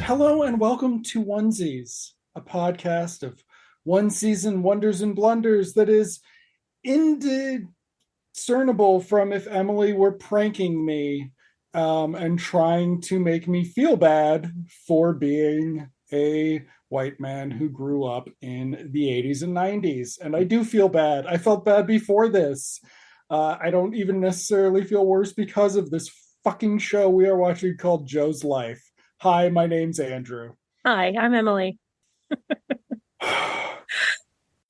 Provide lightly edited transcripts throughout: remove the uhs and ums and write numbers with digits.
Hello and welcome to Onesies, a podcast of one season wonders and blunders that is indiscernible from if Emily were pranking me and trying to make me feel bad for being a white man who grew up in the 80s and 90s. And I do feel bad. I felt bad before this. I don't even necessarily feel worse because of this fucking show we are watching called Joe's Life. Hi, my name's Andrew. Hi, I'm Emily.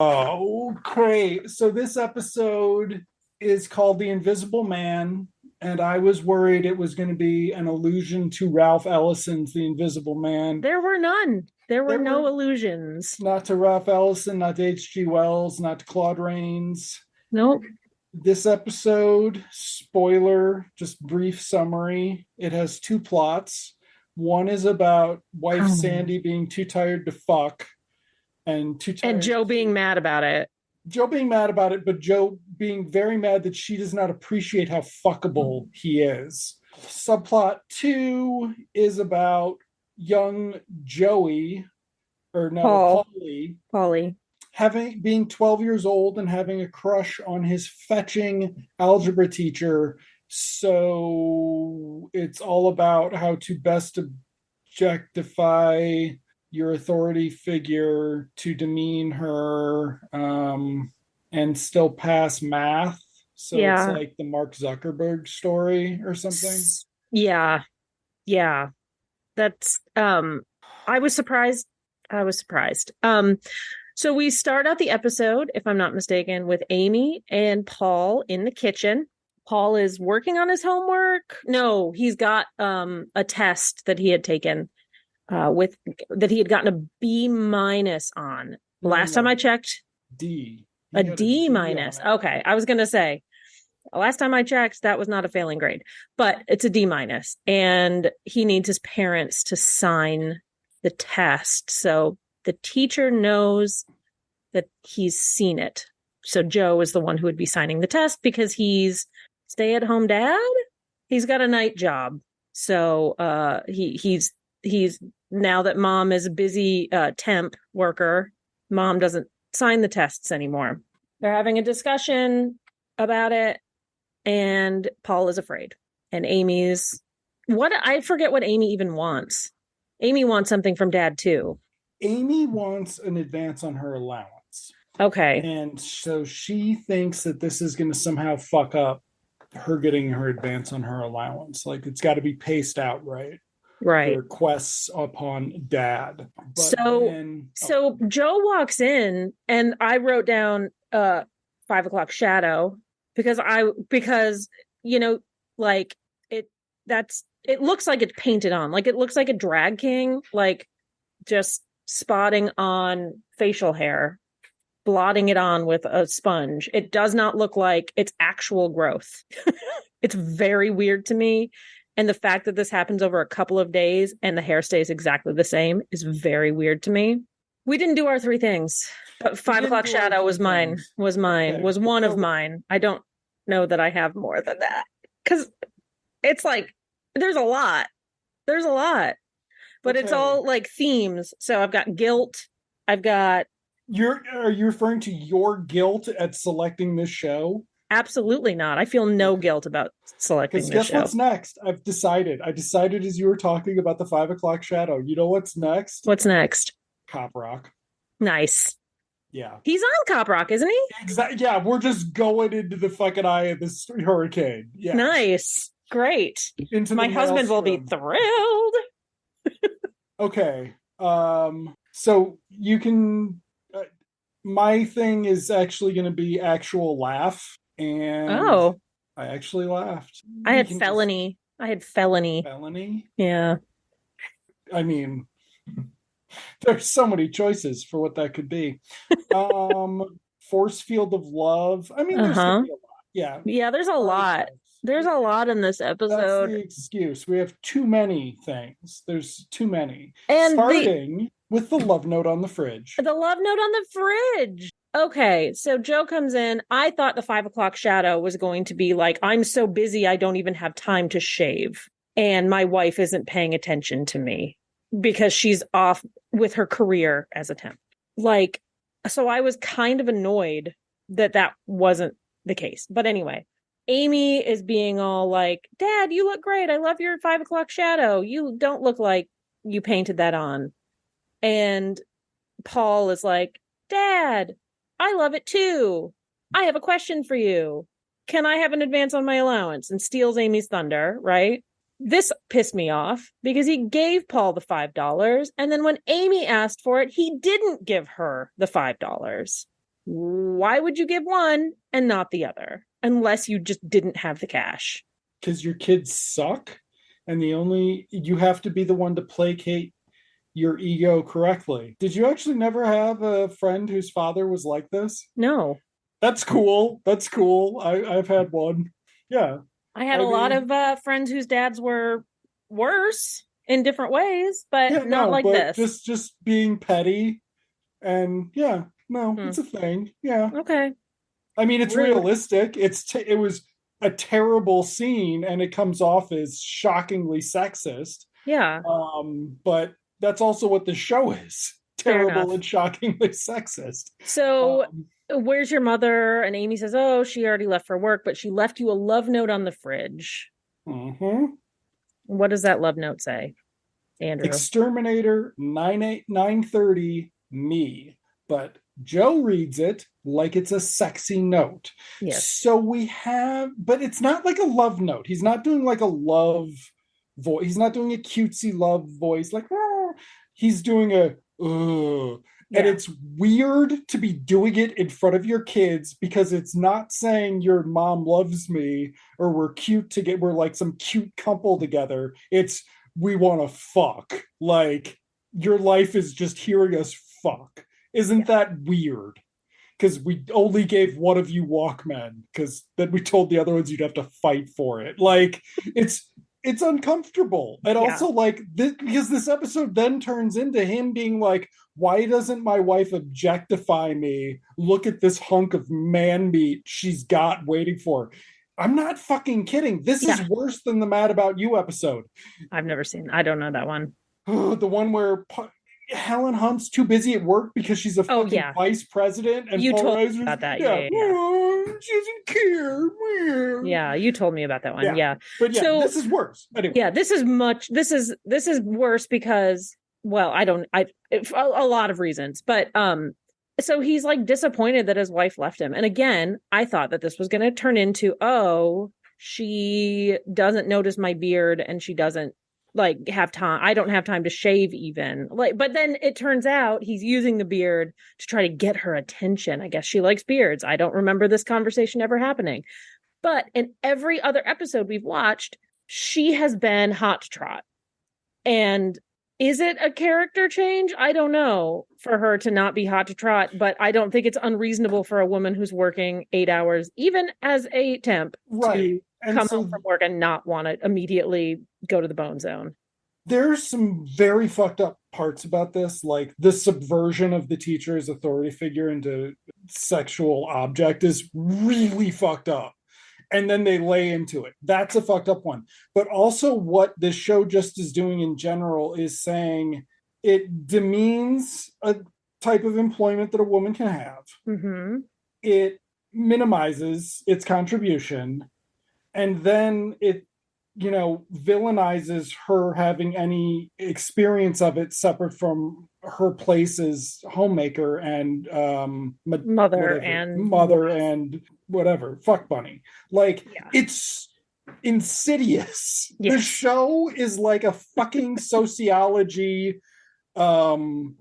Okay, so this episode is called The Invisible Man, and I was worried it was going to be an allusion to Ralph Ellison's The Invisible Man. There were none. There were no allusions. Not to Ralph Ellison, not to H.G. Wells, not to Claude Rains. Nope. This episode, spoiler, just brief summary, it has two plots. One is about wife Sandy being too tired to fuck and Joe being mad about it. Joe being mad about it, but Joe being very mad that she does not appreciate how fuckable he is. Subplot 2 is about young Joey, or no, Paulie. Being 12 years old and having a crush on his fetching algebra teacher. So it's all about how to best objectify your authority figure to demean her and still pass math. So It's like the Mark Zuckerberg story or something. Yeah. That's I was surprised. So we start out the episode, if I'm not mistaken, with Amy and Paul in the kitchen. Paul is working on his homework. No, he's got a test that he had taken that he had gotten a B- on. Last time I checked, D. A D-. Okay, I was going to say, last time I checked, that was not a failing grade, but it's a D-. And he needs his parents to sign the test. So the teacher knows that he's seen it. So Joe is the one who would be signing the test because he's stay-at-home dad. He's got a night job. So he's now that mom is a busy temp worker, mom doesn't sign the tests anymore. They're having a discussion about it, and Paul is afraid. And I forget what Amy even wants. Amy wants something from dad too. Amy wants an advance on her allowance. Okay. And so she thinks that this is going to somehow fuck up her getting her advance on her allowance. Like, it's got to be paced out right. The requests upon dad. So Joe walks in, and I wrote down 5 o'clock shadow because like it looks like it's painted on, like it looks like a drag king, like just spotting on facial hair, blotting it on with a sponge. It does not look like it's actual growth. It's very weird to me. And the fact that this happens over a couple of days and the hair stays exactly the same is very weird to me. We didn't do our 3 things, but 5 o'clock shadow was mine. Okay. Was one of mine. I don't know that I have more than that because it's like, there's a lot, but It's all like themes. So I've got guilt. Are you referring to your guilt at selecting this show? Absolutely not. I feel no guilt about selecting this show. Guess what's next? I decided as you were talking about the 5 o'clock shadow. You know what's next? What's next? Cop Rock. Nice. Yeah. He's on Cop Rock, isn't he? Exactly. Yeah, we're just going into the fucking eye of this hurricane. Yeah. Nice. Great. My husband will be thrilled. Okay. So you can... my thing is actually going to be actual laugh. And I actually laughed. I had felony. Felony? Yeah. I mean, there's so many choices for what that could be. Force field of love. I mean, there's gonna be a lot. Yeah. Yeah, there's a lot. There's a lot in this episode. That's the excuse. We have too many things. There's too many. And starting with the love note on the fridge. The love note on the fridge. Okay, so Joe comes in. I thought the 5 o'clock shadow was going to be like, I'm so busy, I don't even have time to shave. And my wife isn't paying attention to me. because she's off with her career as a temp. Like, so I was kind of annoyed that that wasn't the case. But anyway, Amy is being all like, Dad, you look great. I love your 5 o'clock shadow. You don't look like you painted that on. And Paul is like, Dad, I love it too. I have a question for you. Can I have an advance on my allowance? And steals Amy's thunder, right? This pissed me off because he gave Paul the $5. And then when Amy asked for it, he didn't give her the $5. Why would you give one and not the other? Unless you just didn't have the cash. Because your kids suck. And you have to be the one to placate your ego correctly. Did you actually never have a friend whose father was like this? No. That's cool. That's cool. I've had one. Yeah. I had a lot of friends whose dads were worse in different ways, but not like this. Just being petty, and it's a thing. Yeah. Okay. I mean, it's realistic. It was a terrible scene, and it comes off as shockingly sexist. Yeah. But that's also what the show is: terrible and shockingly sexist. So. Where's your mother? And Amy says, oh, she already left for work, but she left you a love note on the fridge. Mm-hmm. What does that love note say, Andrew? Exterminator 930 me. But Joe reads it like it's a sexy note. Yes. So but it's not like a love note. He's not doing like a love voice. He's not doing a cutesy love voice. Like, he's doing a, And it's weird to be doing it in front of your kids because it's not saying your mom loves me or we're like some cute couple together. It's we want to fuck. Like your life is just hearing us fuck. Isn't that weird? Because we only gave one of you Walkmen because then we told the other ones you'd have to fight for it. Like it's uncomfortable. And also like this, because this episode then turns into him being like, why doesn't my wife objectify me? Look at this hunk of man meat she's got waiting for her. I'm not fucking kidding. This is worse than the Mad About You episode. I've never seen. I don't know that one. The one where Helen Hunt's too busy at work because she's a fucking vice president. And you told me about that. Yeah. She doesn't care. Yeah, you told me about that one. Yeah. But so, this is worse. Anyway. Yeah, this is worse because, well, a lot of reasons, but so he's like disappointed that his wife left him. And again, I thought that this was going to turn into, she doesn't notice my beard and she doesn't like have time. I don't have time to shave even. Like, but then it turns out he's using the beard to try to get her attention. I guess she likes beards. I don't remember this conversation ever happening. But in every other episode we've watched, she has been hot to trot. And is it a character change? I don't know, for her to not be hot to trot, but I don't think it's unreasonable for a woman who's working 8 hours, even as a temp, to come home from work and not want to immediately go to the bone zone. There's some very fucked up parts about this, like the subversion of the teacher's authority figure into sexual object is really fucked up. And then they lay into it. That's a fucked up one. But also what this show just is doing in general is saying it demeans a type of employment that a woman can have. Mm-hmm. It minimizes its contribution. And then it, villainizes her having any experience of it separate from her place as homemaker and mother and whatever, fuck bunny. Like, it's insidious. The show is like a fucking sociology dissertation,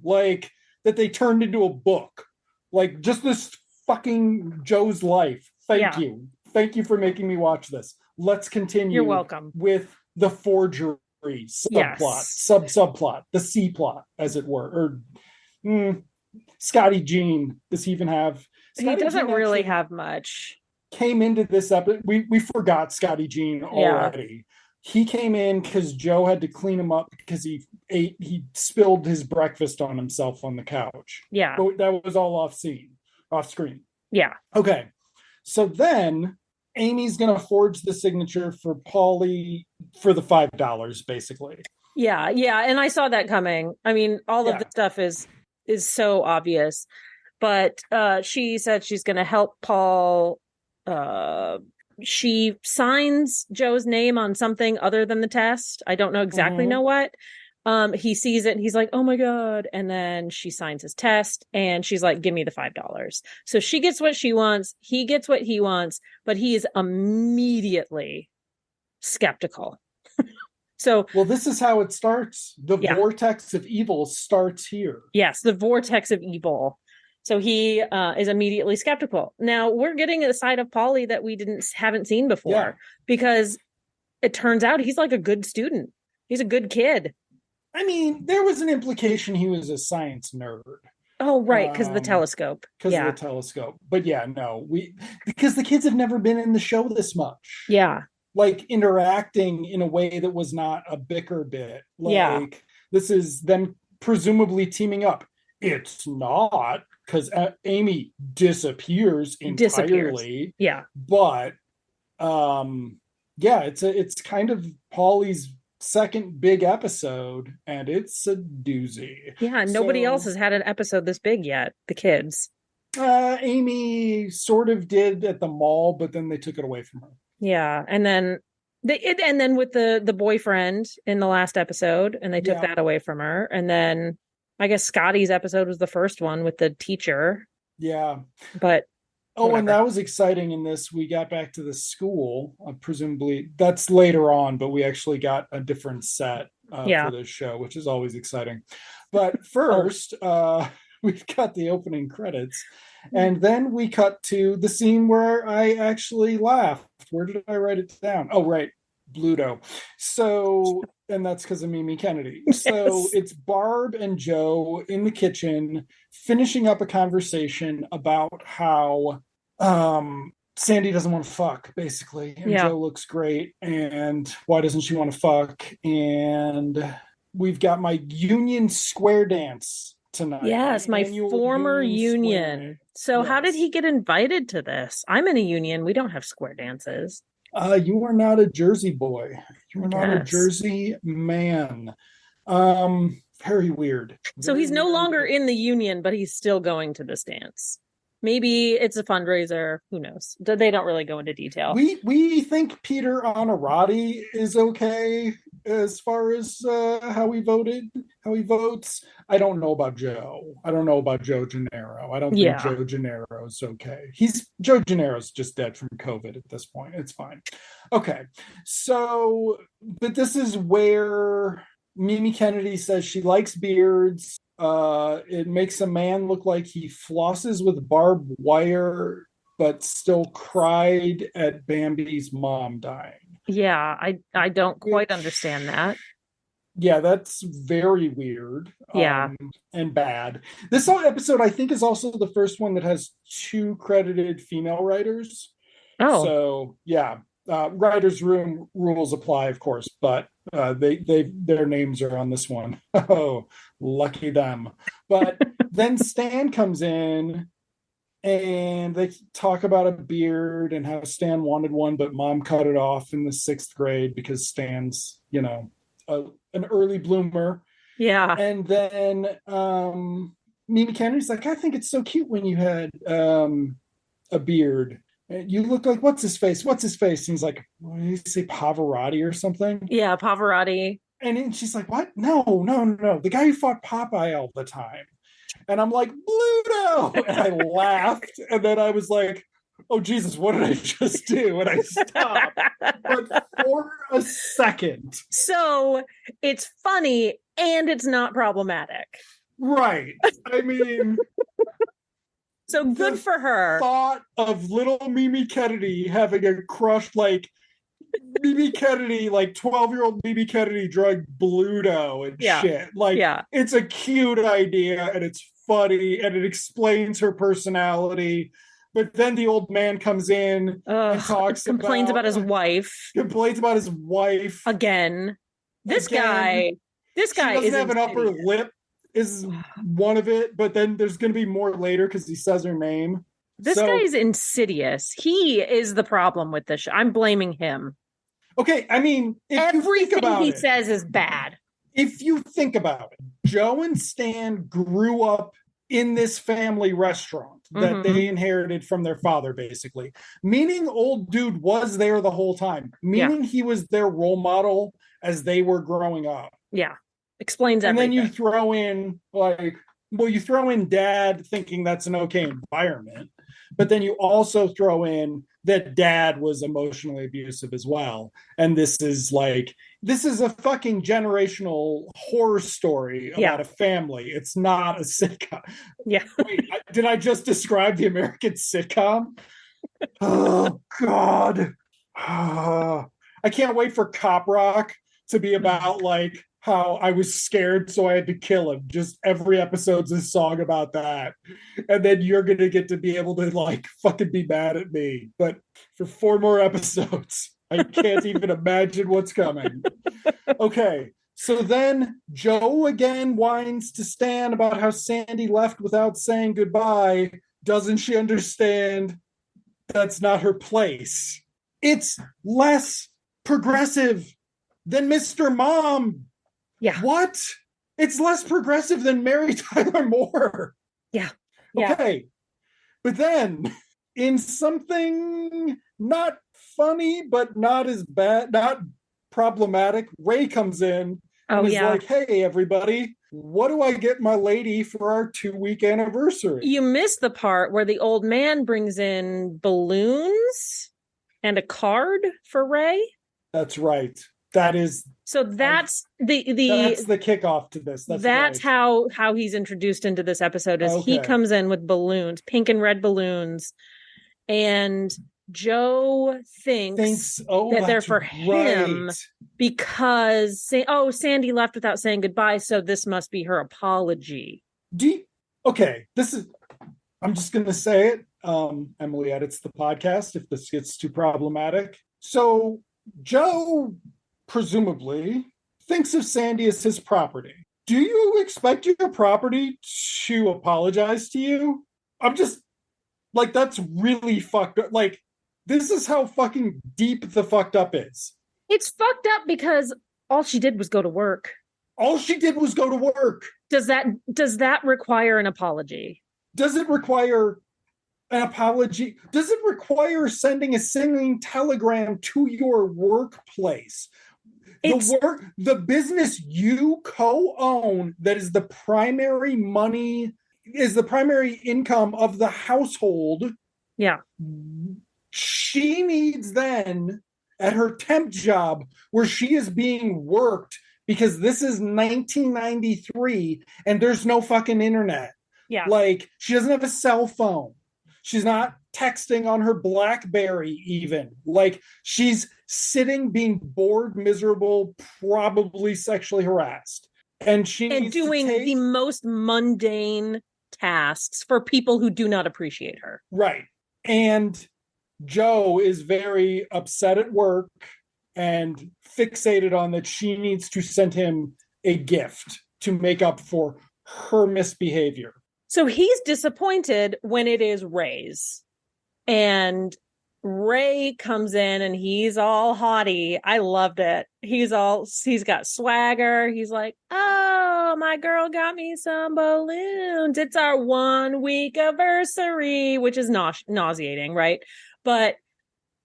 like that they turned into a book. Like just this fucking Joe's life. Thank you for making me watch this. Let's continue. You're welcome. With the forgery subplot, the C plot, as it were. Or Scotty Jean, does he even have? He doesn't really have much. Came into this episode. We forgot Scotty Jean already. He came in because Joe had to clean him up because he spilled his breakfast on himself on the couch. Yeah. But that was all off screen. Yeah. Okay. So then Amy's going to forge the signature for Paulie for the $5, basically. Yeah, yeah, and I saw that coming. I mean, all of Yeah. the stuff is so obvious. But she said she's going to help Paul. Uh, she signs Joe's name on something other than the test. I don't know exactly know Mm-hmm. what. He sees it and he's like, "Oh my god!" And then she signs his test, and she's like, "Give me the $5." So she gets what she wants. He gets what he wants, but he is immediately skeptical. So Well, this is how it starts. The yeah, vortex of evil starts here. yes, the vortex of evil. So he is immediately skeptical. Now we're getting a side of Paulie that we haven't seen Yeah. before, because it turns out he's like a good student. He's a good kid. I mean, there was an implication he was a science nerd. Oh, right, because of the telescope. Because of the Yeah, telescope. But yeah, no, because the kids have never been in the show this much. yeah, Like interacting in a way that was not a bicker bit. yeah. Like this is them presumably teaming up. It's not because Amy disappears Disappears. entirely, Yeah, but yeah, it's kind of Paulie's second big episode, and it's a doozy. yeah. Nobody else So has had an episode this big yet. The kids. Amy sort of did at the mall, but then they took it away from her. Yeah, and then and then with the boyfriend in the last episode, and they took Yeah, that away from her, and then I guess Scotty's episode was the first one with the teacher, yeah. but Oh, and whatever. that was exciting in this. We got back to the school. Presumably, that's later on, but we actually got a different set for Yeah. this show, which is always exciting. But Oh, first, we've got the opening credits, and then we cut to the scene where I actually laughed. Where did I write it down? Oh, right, Bluto. So, and that's because of Mimi Kennedy. So yes. it's Barb and Joe in the kitchen finishing up a conversation about how Sandy doesn't want to fuck, basically, and Yeah. Joe looks great, and why doesn't she want to fuck? And we've got my Union Square dance tonight, my Yes, my annual former Union Square dance. union. So how did Yes. he get invited to this? I'm in a union. We don't have square dances, You are not a Jersey boy. You I are not a guess. Jersey man. Very weird. So Very, he's no very longer weird. in the union, but he's still going to this dance. Maybe it's a fundraiser. Who knows? They don't really go into detail. We think Peter Honorati is okay as far as how he votes. I don't know about Joe. I don't know about Joe Gennaro. I don't think Yeah. Joe Gennaro's okay. He's Joe Gennaro's just dead from COVID at this point. It's fine. Okay. So, but this is where Mimi Kennedy says she likes beards. It makes a man look like he flosses with barbed wire but still cried at Bambi's mom dying. Yeah, I don't quite understand Which, that. yeah, that's very weird Yeah. and bad. This episode, I think, is also the first one that has two credited female writers. Oh, So, yeah, writers' room rules apply, of course, but their names are on this one. Oh, lucky them. But then Stan comes in and they talk about a beard and how Stan wanted one, but mom cut it off in the sixth grade because Stan's, an early bloomer. yeah. And then Mimi Kennedy's like, I think it's so cute when you had a beard. You look like what's his face? What's his face? And he's like, what did he say, Pavarotti or something? Yeah, Pavarotti. And then she's like, what? No, no, no, no. The guy who fought Popeye all the time. And I'm like, Bluto! And I laughed. And then I was like, oh, Jesus, what did I just do? And I stopped. But for a second. So it's funny and it's not problematic. Right. I mean, So good for her. Thought of little Mimi Kennedy having a crush, like Mimi Kennedy, like 12-year-old Mimi Kennedy drug Bluto and Yeah. shit. Like, Yeah. it's a cute idea and it's funny and it explains her personality. But then the old man comes in and Complains about his wife complains about his wife again. This again. this guy doesn't is have an upper lip is one of it, but then there's going to be more later because he says her name. This guy is insidious. He is the problem with this show. I'm blaming him. Okay, I mean, everything he says is bad. If you think about it, Joe and Stan grew up in this family restaurant that they inherited from their father, basically. Meaning old dude was there the whole time. Meaning he was their role model as they were growing up. Yeah. Explains everything. And then you throw in you throw in dad thinking that's an okay environment, but then you also throw in that dad was emotionally abusive as well. And this is a fucking generational horror story about a family. It's not a sitcom. Yeah. Wait, did I just describe the American sitcom? Oh, God. I can't wait for Cop Rock to be about how I was scared, so I had to kill him. Just every episode's a song about that. And then you're going to get to be able to fucking be mad at me. But for 4 more episodes, I can't even imagine what's coming. Okay. So then Joe again whines to Stan about how Sandy left without saying goodbye. Doesn't she understand that's not her place? It's less progressive than Mr. Mom. Yeah. What? It's less progressive than Mary Tyler Moore. Yeah. Okay. But then, in something not funny, but not as bad, not problematic, Ray comes in and is like, hey, everybody, what do I get my lady for our 2-week anniversary? You missed the part where the old man brings in balloons and a card for Ray. That's right. That is that's the kickoff to this. That's right. how he's introduced into this episode is he comes in with balloons, pink and red balloons, and Joe thinks that they're for him because Sandy left without saying goodbye, so this must be her apology. I'm just gonna say it. Emily edits the podcast if this gets too problematic. So Joe presumably thinks of Sandy as his property. Do you expect your property to apologize to you? I'm just that's really fucked up. This is how fucking deep the fucked up is. It's fucked up because all she did was go to work. Does that require an apology? Does it require an apology? Does it require sending a singing telegram to your workplace? The business you co-own that is the primary income of the household. Yeah. She needs then at her temp job where she is being worked because this is 1993 and there's no fucking internet. Yeah. She doesn't have a cell phone. She's not texting on her BlackBerry even. She's sitting being bored, miserable, probably sexually harassed. And doing the most mundane tasks for people who do not appreciate her. Right. And Joe is very upset at work and fixated on that she needs to send him a gift to make up for her misbehavior. So he's disappointed when it is Ray's. And Ray comes in and he's all haughty. I loved it. He's got swagger. He's like, oh, my girl got me some balloons. It's our 1-week anniversary, which is nauseating, right? But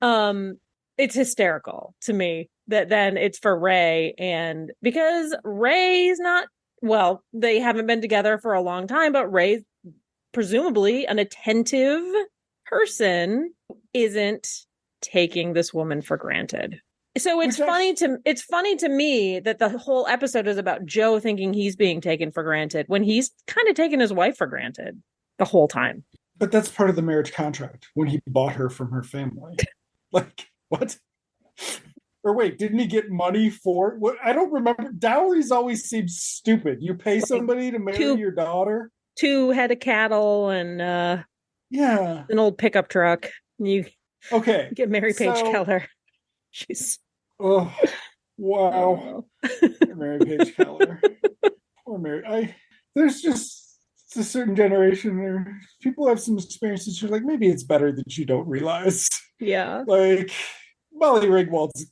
it's hysterical to me that then it's for Ray. And because Ray's not, they haven't been together for a long time, but Ray's presumably an attentive person isn't taking this woman for granted. So it's funny to me that the whole episode is about Joe thinking he's being taken for granted when he's kind of taken his wife for granted the whole time. But that's part of the marriage contract when he bought her from her family. What? Or wait, didn't he get money for it? What? I don't remember. Dowries always seem stupid. You pay somebody to marry your daughter? 2 head of cattle and an old pickup truck. You get Mary Page Keller. She's wow. Mary Page Keller. Poor Mary. There's just a certain generation where people have some experiences. You're like, maybe it's better that you don't realize. Yeah. Like Molly Ringwald's,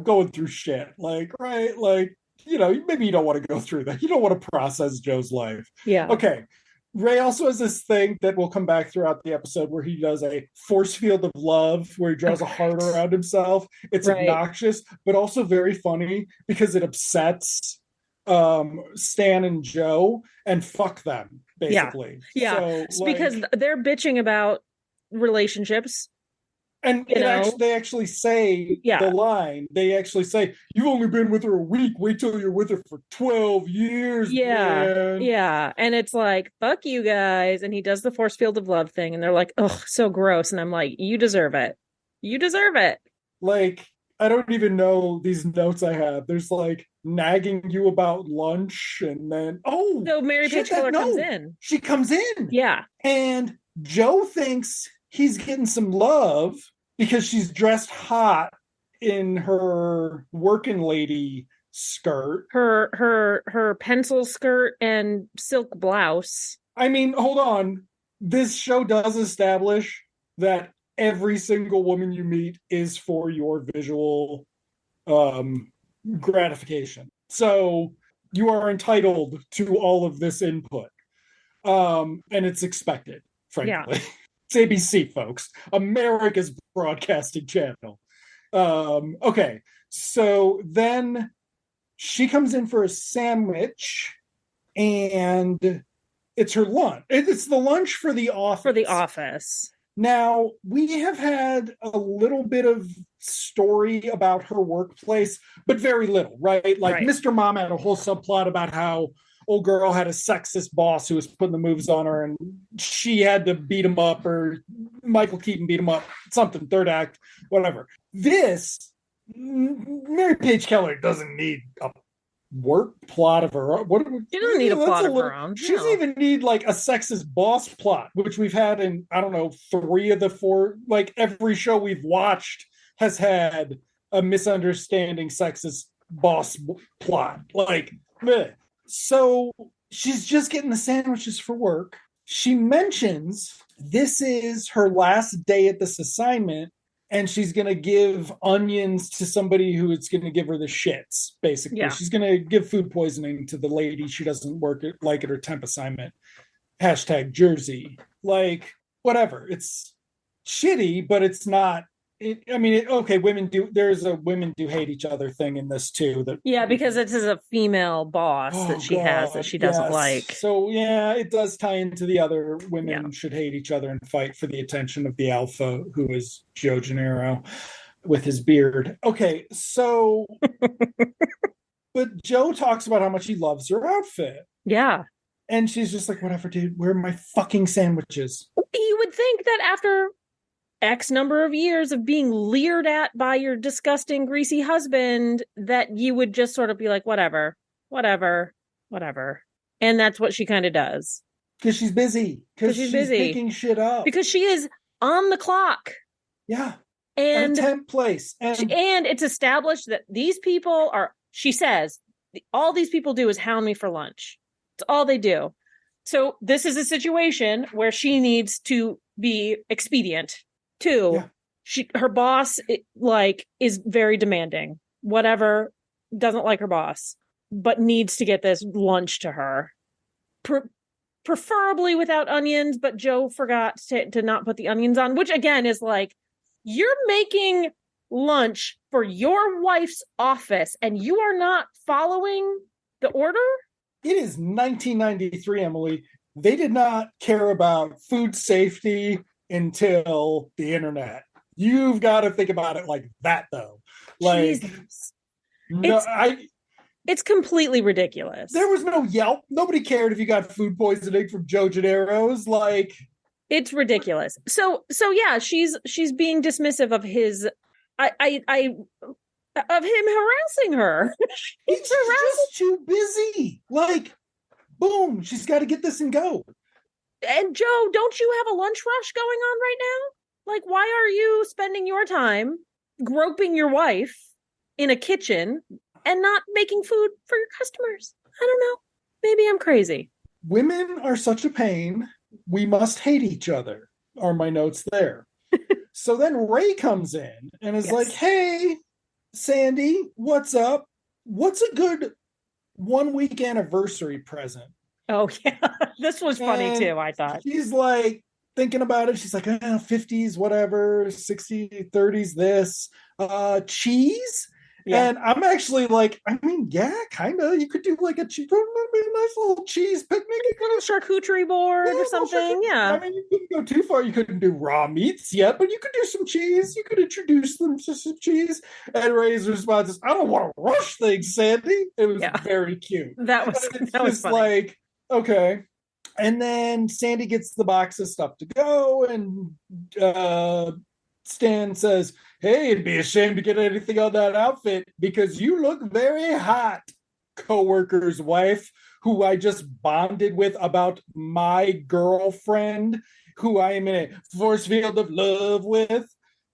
going through shit. Like, right? Like, maybe you don't want to go through that. You don't want to process Joe's life. Yeah. Okay. Ray also has this thing that will come back throughout the episode where he does a force field of love where he draws a heart around himself. It's Right. obnoxious, but also very funny because it upsets Stan and Joe, and fuck them, Yeah. basically. Yeah. So It's because they're bitching about relationships. and they actually say the Yeah. line. They actually say, "You've only been with her a week. Wait till you're with her for 12 years, Yeah. man." Yeah. And it's like, fuck you guys. And he does the force field of love thing. And they're like, oh, so gross. And I'm like, you deserve it. You deserve it. Like, I don't even know these notes I have. There's like nagging you about lunch, and then So Mary shit, Page Keller comes in. she comes in, Yeah. and Joe thinks he's getting some love because she's dressed hot in her working lady skirt. Her pencil skirt and silk blouse. I mean, hold on. This show does establish that every single woman you meet is for your visual um, gratification. So you are entitled to all of this input. And it's expected, frankly. Yeah. It's ABC, folks. America's broadcasting channel. Okay. So then she comes in for a sandwich, and it's her lunch. It's the lunch for the office. For the office. Now, we have had a little bit of story about her workplace, but very little, right? Like Right. Mr. Mom had a whole subplot about how old girl had a sexist boss who was putting the moves on her and she had to beat him up, or Michael Keaton beat him up, something, third act, whatever. This, Mary Page Keller doesn't need a work plot of her own. She doesn't need a plot of her own. She doesn't even need like a sexist boss plot, which we've had in, I don't know, 3 of the 4. Like every show we've watched has had a misunderstanding sexist boss plot. Like, bleh. So she's just getting the sandwiches for work. She mentions this is her last day at this assignment, and she's going to give onions to somebody who is going to give her the shits, basically. Yeah. She's going to give food poisoning to the lady she doesn't like at her temp assignment. Hashtag Jersey. Like, whatever. It's shitty, but it's not. Okay, there's a women do hate each other thing in this too. Yeah, because it is a female boss that she has that she doesn't like. So yeah, it does tie into the other women should hate each other and fight for the attention of the alpha, who is Joe Gennaro with his beard. Okay, so but Joe talks about how much he loves her outfit. Yeah. And she's just like, whatever, dude, where are my fucking sandwiches? You would think that after X number of years of being leered at by your disgusting, greasy husband, that you would just sort of be like, whatever. And that's what she kind of does. Because she's busy. Because she's busy picking shit up. Because she is on the clock. Yeah. And at a temp place. And it's established that these people are, she says, all these people do is hound me for lunch. It's all they do. So this is a situation where she needs to be expedient. 2, her boss is very demanding. Whatever, doesn't like her boss, but needs to get this lunch to her, preferably without onions. But Joe forgot to not put the onions on, which again is like, you're making lunch for your wife's office, and you are not following the order. It is 1993, Emily. They did not care about food safety until the internet. You've got to think about it like that, though. Like, Jesus. It's completely ridiculous. There was no Yelp. Nobody cared if you got food poisoning from Joe Gennaro's. Like, it's ridiculous. So yeah, she's being dismissive of his, of him harassing her. He's just too busy. Like, boom, she's got to get this and go. And Joe, don't you have a lunch rush going on right now? Like, why are you spending your time groping your wife in a kitchen and not making food for your customers? I don't know. Maybe I'm crazy. women are such a pain. We must hate each other, are my notes there. So then Ray comes in and is like, Yes. hey, Sandy, what's up? What's a good 1 week anniversary present? Oh, yeah. This was funny And too, I thought. she's like thinking about it. She's like, 50s, whatever, 60s, 30s, this, cheese. Yeah. And I'm actually like, I mean, yeah, kind of. You could do like a cheese, a nice little cheese picnic. You A little could charcuterie board or something. I Yeah. mean, you couldn't go too far. You couldn't do raw meats yet, but you could do some cheese. You could introduce them to some cheese. And Ray's response is, I don't want to rush things, Sandy. It was Yeah. very cute. That And was it's that was just funny. like, okay. And then Sandy gets the box of stuff to go, and Stan says, hey, it'd be a shame to get anything on that outfit because you look very hot, coworker's wife, who I just bonded with about my girlfriend, who I am in a force field of love with.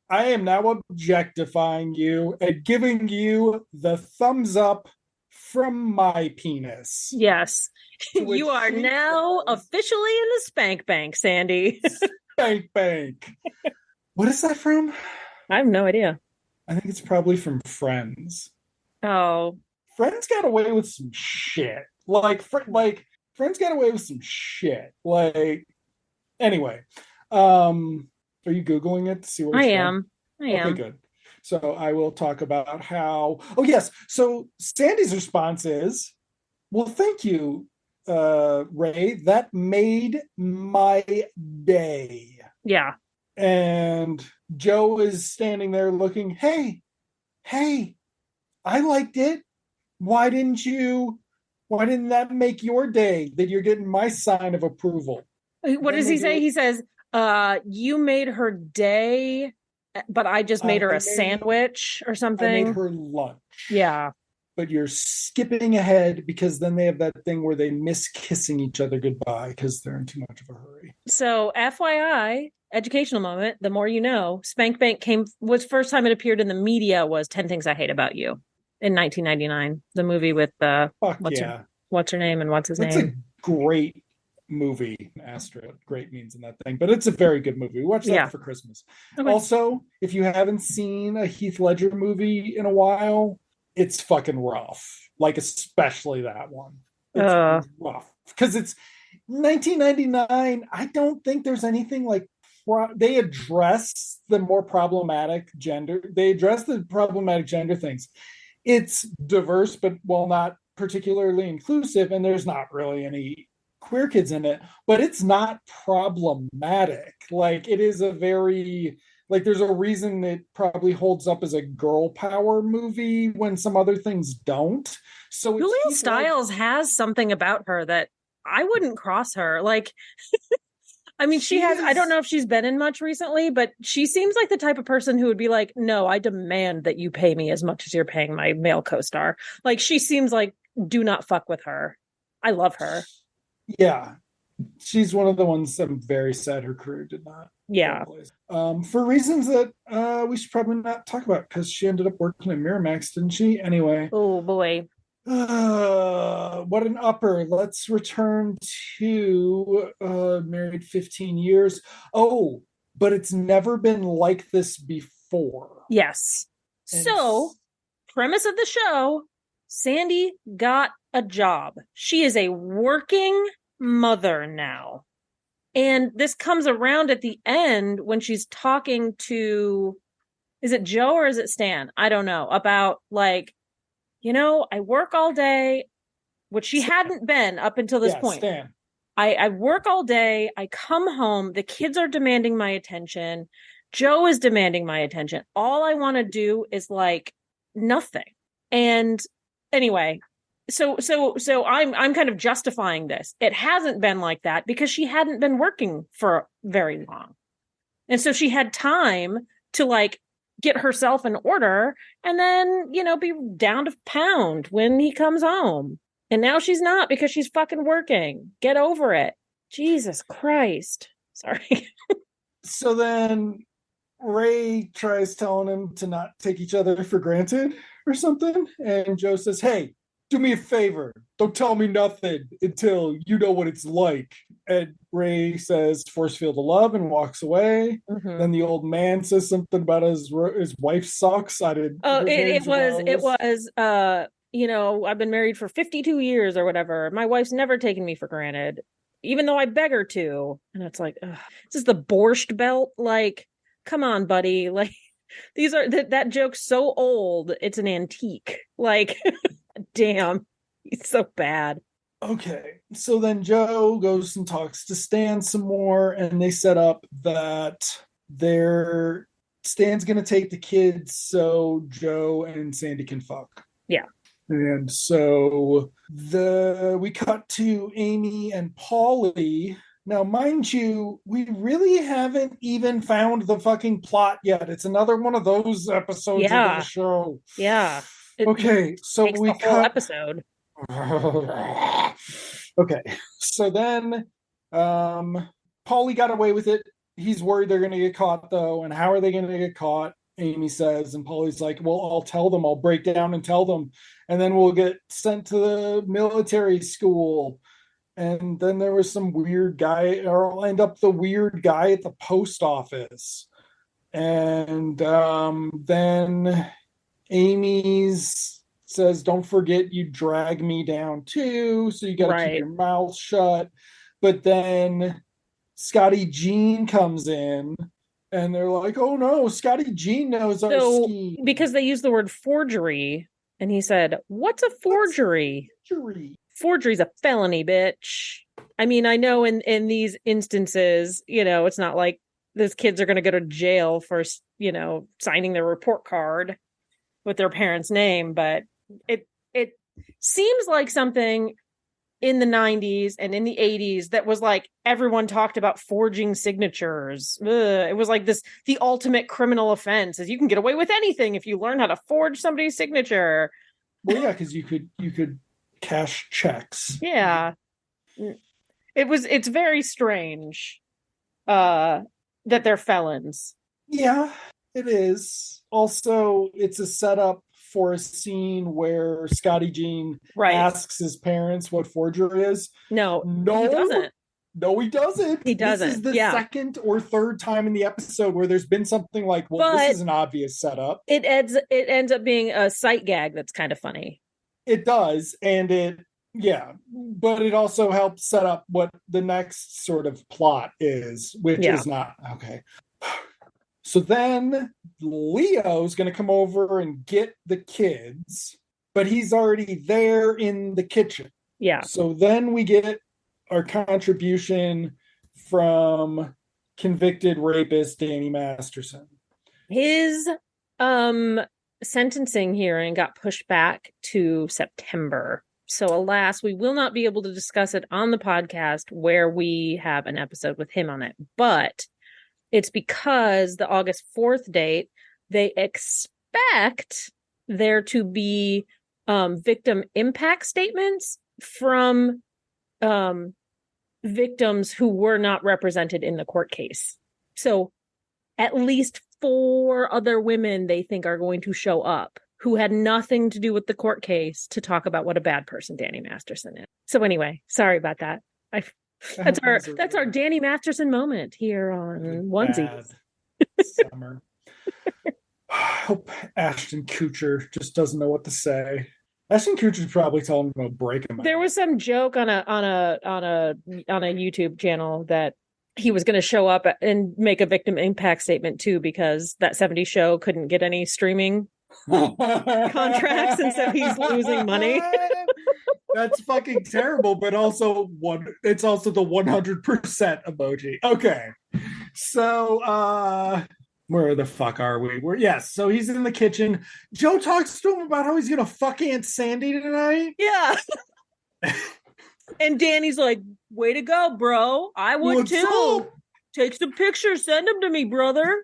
I am now objectifying you and giving you the thumbs up from my penis. Yes. To which You are she now says, officially in the spank bank, Sandy. Bank Bank. What is that from? I have no idea. I think it's probably from Friends. Oh, Friends got away with some shit. Like Friends got away with some shit. Like anyway, are you googling it to see where I it's from? am. I Okay, am. good. So I will talk about how. Oh yes. So Sandy's response is, "Well, thank you, Ray. That made my day." Yeah. And Joe is standing there looking. Hey, I liked it. Why didn't you? Why didn't that make your day that you're getting my sign of approval? What Then does they he say? do. He says, you made her day, but I just made her a I made sandwich or I made something. her lunch. Yeah. But you're skipping ahead because then they have that thing where they miss kissing each other goodbye because they're in too much of a hurry. So FYI, educational moment, the more you know, Spank Bank was first time it appeared in the media was 10 Things I Hate About You in 1999. The movie with Fuck what's her yeah. what's her name and what's his That's a name? great movie. Astra, great means in that thing, but it's a very good movie. We watched that Yeah. for Christmas. Okay. Also, if you haven't seen a Heath Ledger movie in a while, it's fucking rough. Like, especially that one. It's Uh rough because it's 1999. I don't think there's anything like they address the more problematic gender. They address the problematic gender things. It's diverse, but while not particularly inclusive, and there's not really any queer kids in it, but it's not problematic. Like it is a very like there's a reason it probably holds up as a girl power movie when some other things don't. So it's Julia Heath Ledger. Stiles has something about her that I wouldn't cross her. Like I mean, she She has, I don't is know if she's been in much recently, but she seems like the type of person who would be like, no, I demand that you pay me as much as you're paying my male co star. Like, she seems like, do not fuck with her. I love her. yeah, she's one of the ones I'm very sad her career did not go Yeah. place. For reasons that we should probably not talk about because she ended up working at Miramax, didn't she? Anyway, Oh, boy. what an upper. Let's return to married 15 years. Oh, but it's never been like this before. Yes. And So, premise of the show, Sandy got a job. She is a working mother now. And this comes around at the end when she's talking to, is it Joe or is it Stan? I don't know. About like, I work all day, which she hadn't been up until this yeah, point. Stan. I work all day. I come home. The kids are demanding my attention. Joe is demanding my attention. All I want to do is like nothing. And anyway, so I'm kind of justifying this. It hasn't been like that because she hadn't been working for very long. And so she had time to like get herself in order and then, be down to pound when he comes home. And now she's not because she's fucking working. Get over it. Jesus Christ. Sorry. So then Ray tries telling him to not take each other for granted or something. And Joe says, hey, do me a favor. Don't tell me nothing until you know what it's like. And Ray says, force field of love, and walks away. Mm-hmm. Then the old man says something about his wife sucks. I didn't. Oh, His name's it Rose. was, I've been married for 52 years or whatever. My wife's never taken me for granted, even though I beg her to. And it's like, ugh, this is the borscht belt. Like, come on, buddy. Like, these are that joke's so old. It's an antique. Like, damn, he's so bad. Okay, so then Joe goes and talks to Stan some more, and they set up that their Stan's gonna take the kids so Joe and Sandy can fuck. Yeah. And so we cut to Amy and Paulie. Now, mind you, we really haven't even found the fucking plot yet. It's another one of those episodes of the show. Yeah. Okay, so we cut episode. Okay, so then Paulie got away with it. He's worried they're going to get caught, though. And how are they going to get caught? Amy says, and Paulie's like, well, I'll tell them. I'll break down and tell them. And then we'll get sent to the military school. And then there was some weird guy, or I'll end up the weird guy at the post office. And then Amy's says, don't forget you drag me down too, so you got to keep your mouth shut. But then Scotty Jean comes in, and they're like, oh no, Scotty Jean knows our scheme. Because they use the word forgery, and he said, what's a forgery? Forgery's a felony, bitch. I mean, I know in these instances, it's not like those kids are going to go to jail for, signing their report card with their parents' name, but it seems like something in the 90s and in the 80s that was like everyone talked about forging signatures. Ugh. It was like the ultimate criminal offense is you can get away with anything if you learn how to forge somebody's signature. Well, yeah, because you could cash checks. Yeah. It's very strange that they're felons. Yeah, it is. Also, it's a setup for a scene where Scotty Jean asks his parents what forgery is. No, he doesn't. No, he doesn't. He doesn't. This is the second or third time in the episode where there's been something like, well, this is an obvious setup. It ends up being a sight gag that's kind of funny. It does, and but it also helps set up what the next sort of plot is, which is not okay. So then Leo's going to come over and get the kids, but he's already there in the kitchen. Yeah. So then we get our contribution from convicted rapist Danny Masterson. His sentencing hearing got pushed back to September. So alas, we will not be able to discuss it on the podcast where we have an episode with him on it. But it's because the August 4th date, they expect there to be victim impact statements from victims who were not represented in the court case. So at least 4 other women they think are going to show up who had nothing to do with the court case to talk about what a bad person Danny Masterson is. So anyway, sorry about that. That's our Danny Masterson moment here on Onesies. Summer. I hope Ashton Kutcher just doesn't know what to say. Ashton Kutcher's probably telling him to break him. There was some joke on a YouTube channel that he was going to show up and make a victim impact statement too, because that 70s show couldn't get any streaming contracts, and so he's losing money. That's fucking terrible, but it's also the 100% emoji. Okay. So where the fuck are we? So he's in the kitchen. Joe talks to him about how he's gonna fuck Aunt Sandy tonight. Yeah. And Danny's like, way to go, bro. I would too. Take some pictures, send them to me, brother.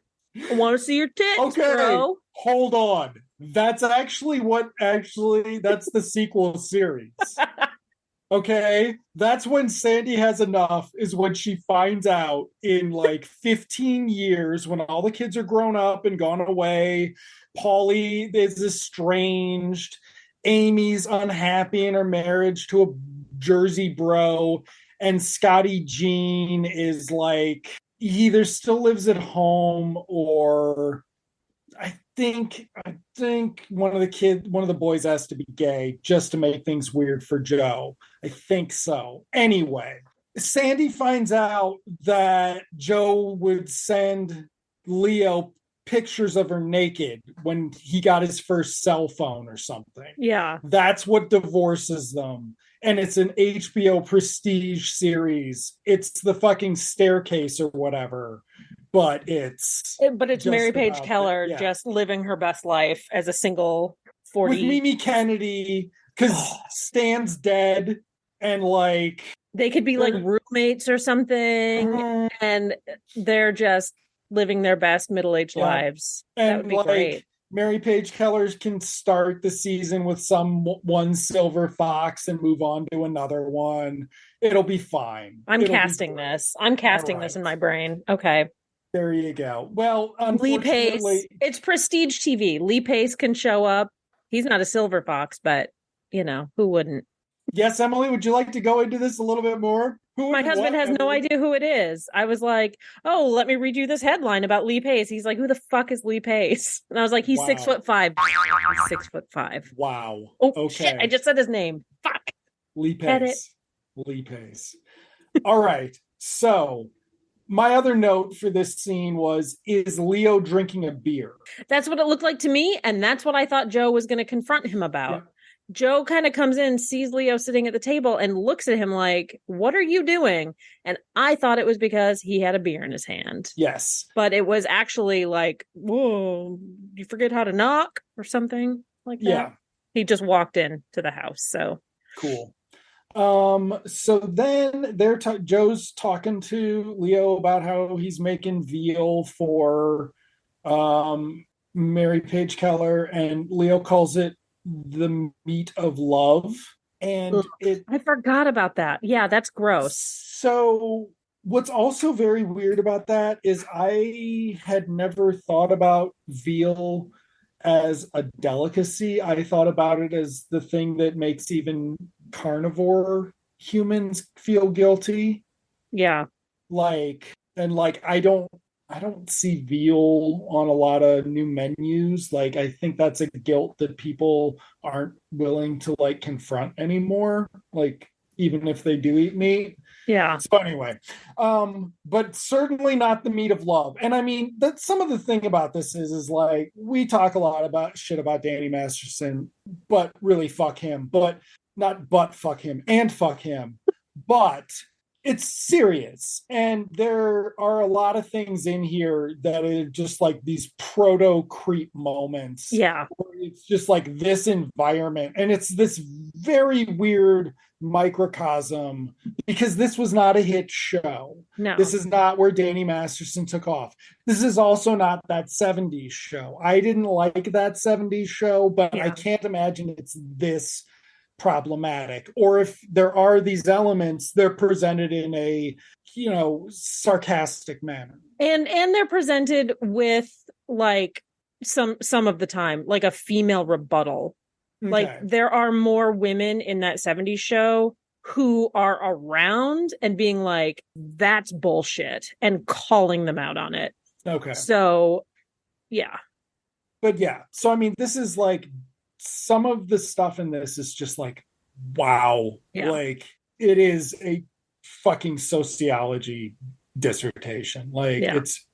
I want to see your tits, bro. Hold on. That's that's the sequel series. Okay? That's when Sandy has enough, is when she finds out in like 15 years, when all the kids are grown up and gone away, Paulie is estranged, Amy's unhappy in her marriage to a Jersey bro, and Scotty Jean is like he either still lives at home or I think one of the boys has to be gay just to make things weird for Joe. I think so. Anyway, Sandy finds out that Joe would send Leo pictures of her naked when he got his first cell phone or something. Yeah. That's what divorces them. And it's an HBO prestige series. It's the fucking Staircase or whatever. But it's Mary Page Keller just living her best life as a single 40 with Mimi Kennedy because Stan's dead and like they could be like roommates or something, and they're just living their best middle-aged lives. And that would be great. Mary Page Keller can start the season with one silver fox and move on to another one. It'll be fine. I'm casting this in my brain. Okay. There you go. Well, Lee Pace. It's prestige TV. Lee Pace can show up. He's not a silver fox, but who wouldn't? Yes, Emily, would you like to go into this a little bit more? My husband has no idea who it is. I was like, oh, let me read you this headline about Lee Pace. He's like, who the fuck is Lee Pace? And I was like, he's 6'5". He's 6'5". Wow. Oh, okay. Shit, I just said his name. Fuck. Lee Pace. Lee Pace. All right. So my other note for this scene is Leo drinking a beer? That's what it looked like to me. And that's what I thought Joe was going to confront him about. Yeah. Joe kind of comes in, sees Leo sitting at the table and looks at him like, what are you doing? And I thought it was because he had a beer in his hand. Yes. But it was actually like, whoa, you forget how to knock or something like that? Yeah. He just walked in to the house. So cool. So then Joe's talking to Leo about how he's making veal for Mary Page Keller, and Leo calls it the meat of love. And I forgot about that. Yeah, that's gross. So what's also very weird about that is I had never thought about veal as a delicacy. I thought about it as the thing that makes even carnivore humans feel guilty. Yeah. I don't see veal on a lot of new menus. Like, I think that's a guilt that people aren't willing to like confront anymore. Like, even if they do eat meat. Yeah. So anyway, but certainly not the meat of love. And I mean, that's some of the thing about this is like, we talk a lot about shit about Danny Masterson, but really fuck him, but fuck him and fuck him. But it's serious. And there are a lot of things in here that are just like these proto creep moments. Yeah. It's just like this environment. And it's this very weird microcosm because this was not a hit show. No. This is not where Danny Masterson took off. This is also not that 70s show. I didn't like that 70s show, but I can't imagine it's this problematic, or if there are these elements, they're presented in a sarcastic manner, and they're presented with like some of the time like a female rebuttal. Okay. Like there are more women in that 70s show who are around and being like, that's bullshit, and calling them out on it. Okay. So yeah. But yeah, so I mean, this is like, some of the stuff in this is just like, wow. Yeah. Like, it is a fucking sociology dissertation. Like,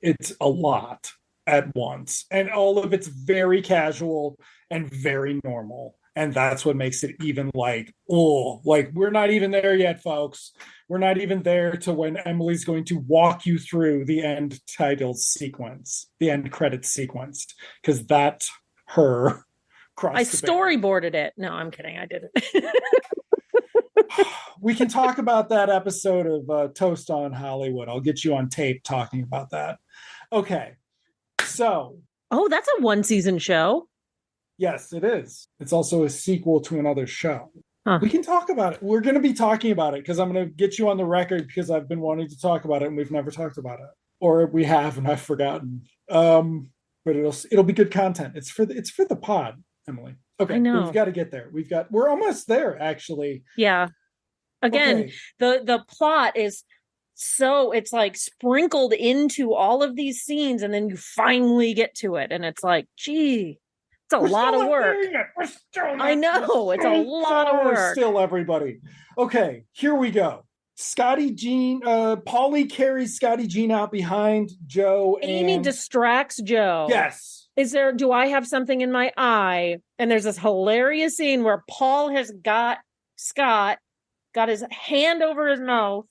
it's a lot at once. And all of it's very casual and very normal. And that's what makes it even like, oh, like, we're not even there yet, folks. We're not even there to when Emily's going to walk you through the end titles sequence, the end credits sequence, because that's her. I storyboarded it. No, I'm kidding. I didn't. We can talk about that episode of Toast on Hollywood. I'll get you on tape talking about that. Okay. So. Oh, that's a 1-season show. Yes, it is. It's also a sequel to another show. Huh. We can talk about it. We're going to be talking about it because I'm going to get you on the record because I've been wanting to talk about it and we've never talked about it. Or we have and I've forgotten. But it'll be good content. It's for the pod, Emily. Okay, I know. we've got to get there. We're almost there, actually. Yeah. Again, Okay. the plot is so it's like sprinkled into all of these scenes, and then you finally get to it, and it's like, gee, it's a We're lot still of not work. there yet. We're still not. I know, it's a So lot of far work. still, everybody. Okay, here we go. Scotty Jean, Polly carries Scotty Jean out behind Joe, Amy and distracts Joe. yes, Do I have something in my eye? And there's this hilarious scene where Paul has got Scott, got his hand over his mouth,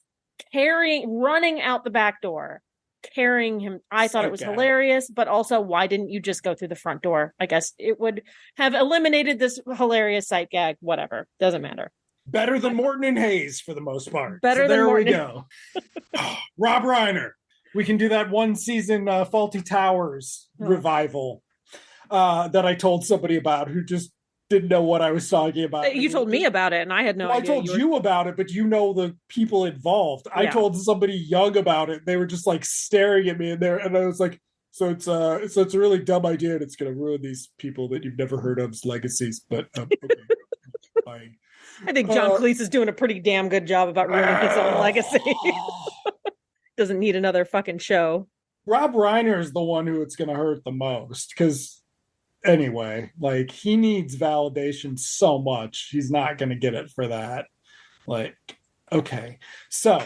running out the back door, carrying him. I thought it was hilarious, but also, why didn't you just go through the front door? I guess it would have eliminated this hilarious sight gag. Whatever. Doesn't matter. better than Morton and Hayes for the most part. Better so than there Morton. we go. Rob Reiner. We can do that one season Faulty Towers revival that I told somebody about who just didn't know what I was talking about. You told me about it, and I had no idea. I told you about it, but you know the people involved. Yeah. I told somebody young about it. They were just like staring at me, and I was like, so it's a really dumb idea, and it's going to ruin these people that you've never heard of's legacies. But okay, bye. I think John Cleese is doing a pretty damn good job about ruining his own legacy. Doesn't need another fucking show. Rob Reiner is the one who it's going to hurt the most, because anyway, like, he needs validation so much. He's not going to get it for that. Like, okay. So,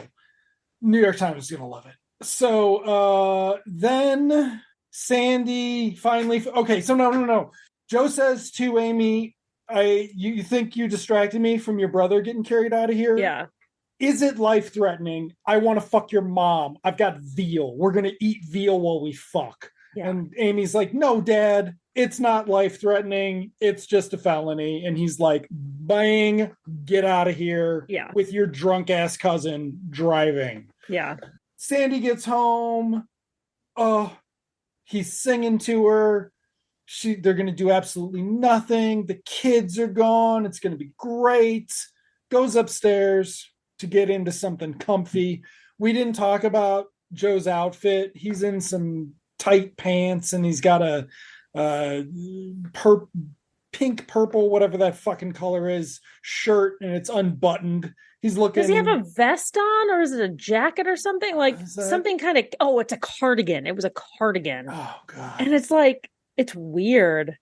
New York Times is going to love it. So, then Sandy finally... Okay, so no. Joe says to Amy, you think you distracted me from your brother getting carried out of here? Yeah. Is it life-threatening? I want to fuck your mom. I've got veal. We're going to eat veal while we fuck. Yeah. And Amy's like, no, Dad, it's not life-threatening. It's just a felony. And he's like, bang, get out of here with your drunk-ass cousin driving. Yeah. Sandy gets home. Oh, he's singing to her. They're going to do absolutely nothing. The kids are gone. It's going to be great. Goes upstairs to get into something comfy. We didn't talk about Joe's outfit. He's in some tight pants, and he's got a pink, purple, whatever that fucking color is, shirt, and it's unbuttoned. He's looking... Does he have a vest on, or is it a jacket or something? Like something kind of... Oh, it's a cardigan. It was a cardigan. Oh, God. And it's like, it's weird.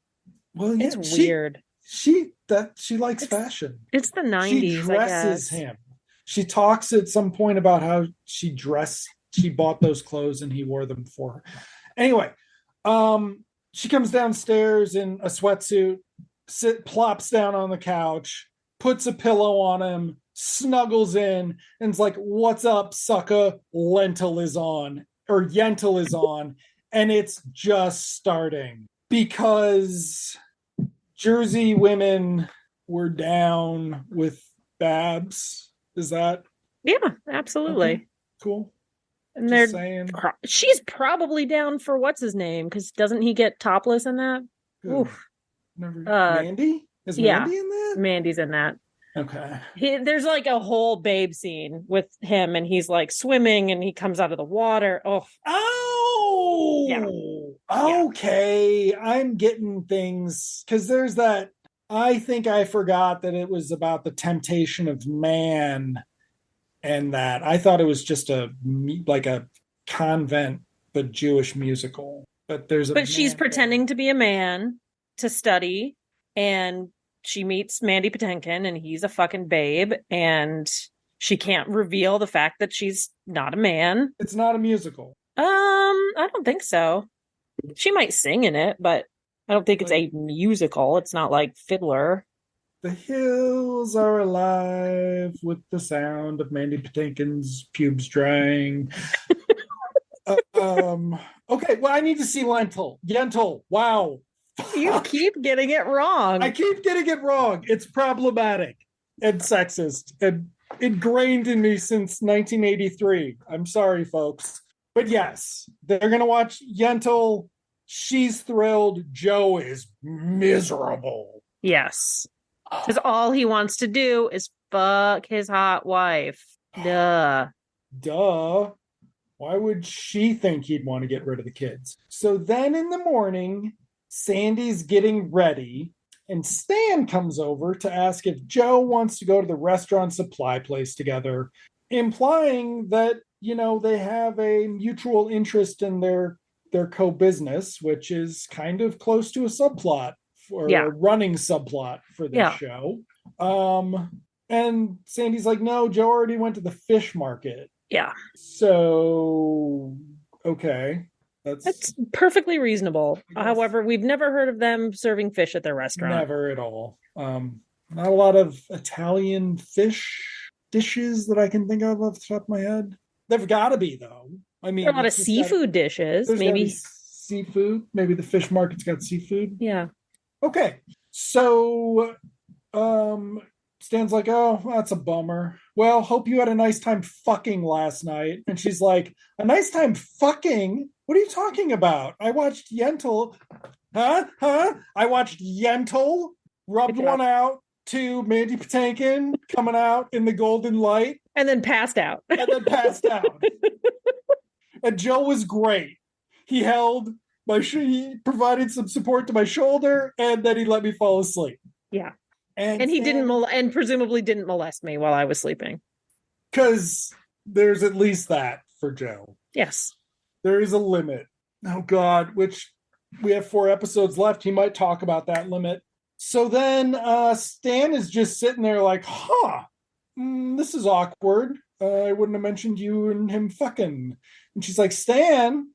Well, yeah, it's weird. She likes fashion. It's the 90s, She dresses him. She talks at some point about how she bought those clothes and he wore them for her. Anyway, she comes downstairs in a sweatsuit, plops down on the couch, puts a pillow on him, snuggles in, and is like, what's up, sucker? Yentl is on. And it's just starting, because Jersey women were down with Babs. Is that? Yeah, absolutely. Okay, cool. And she's probably down for what's his name, because doesn't he get topless in that? Oof. Mandy? Is Mandy in that? Mandy's in that. Okay. There's like a whole babe scene with him, and he's like swimming, and he comes out of the water. Oh, yeah. Okay. Yeah. I'm getting things, because there's that. I think I forgot that it was about the temptation of man, and that I thought it was just a convent but Jewish musical. But she's pretending to be a man to study, and she meets Mandy Patinkin, and he's a fucking babe, and she can't reveal the fact that she's not a man. It's not a musical. I don't think so. She might sing in it, but I don't think it's a musical. It's not like Fiddler. The hills are alive with the sound of Mandy Patinkin's pubes drying. Okay, well, I need to see Yentl. Wow. You keep getting it wrong. I keep getting it wrong. It's problematic and sexist and ingrained in me since 1983. I'm sorry, folks. But yes, they're going to watch Yentl. She's thrilled. Joe is miserable. Yes. Because all he wants to do is fuck his hot wife. Duh. Why would she think he'd want to get rid of the kids? So then in the morning, Sandy's getting ready, And Stan comes over to ask if Joe wants to go to the restaurant supply place together, implying that, they have a mutual interest in their co-business, which is kind of close to a subplot or Yeah. a running subplot for this Yeah. show. And Sandy's like, no, Joe already went to the fish market. Yeah. So, okay. That's perfectly reasonable. I guess. However, we've never heard of them serving fish at their restaurant. Never at all. Not a lot of Italian fish dishes that I can think of off the top of my head. There've got to be, though. I mean, There are a lot of seafood dishes. There's maybe Maybe. seafood. Maybe the fish market's got seafood. Yeah. Okay. So, Stan's like, oh, that's a bummer. Well, hope you had a nice time fucking last night. And she's like, a nice time fucking? What are you talking about? I watched Yentl. Huh? I watched Yentl rub one out to Mandy Patinkin coming out in the golden light. And then passed out. And Joe was great. He he provided some support to my shoulder, and then he let me fall asleep. Yeah. And he didn't, and presumably didn't molest me while I was sleeping. Because there's at least that for Joe. Yes. There is a limit. Oh, God, which we have 4 episodes left. He might talk about that limit. So then Stan is just sitting there like, this is awkward. I wouldn't have mentioned you and him fucking. And she's like, Stan,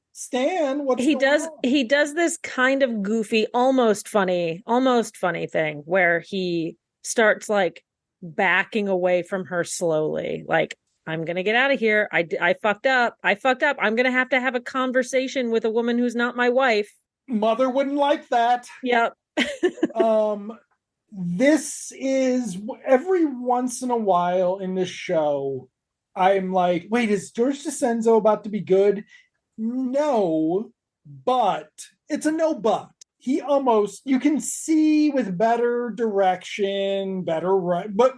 what's he going does on? He does this kind of goofy, almost funny thing where he starts like backing away from her slowly, like, I'm gonna get out of here. I fucked up. I'm gonna have to have a conversation with a woman who's not my wife. Mother wouldn't like that. Yep. This is every once in a while in this show, I'm like, wait, is George DeCenzo about to be good? No, but it's a no but. He almost, you can see with better direction, but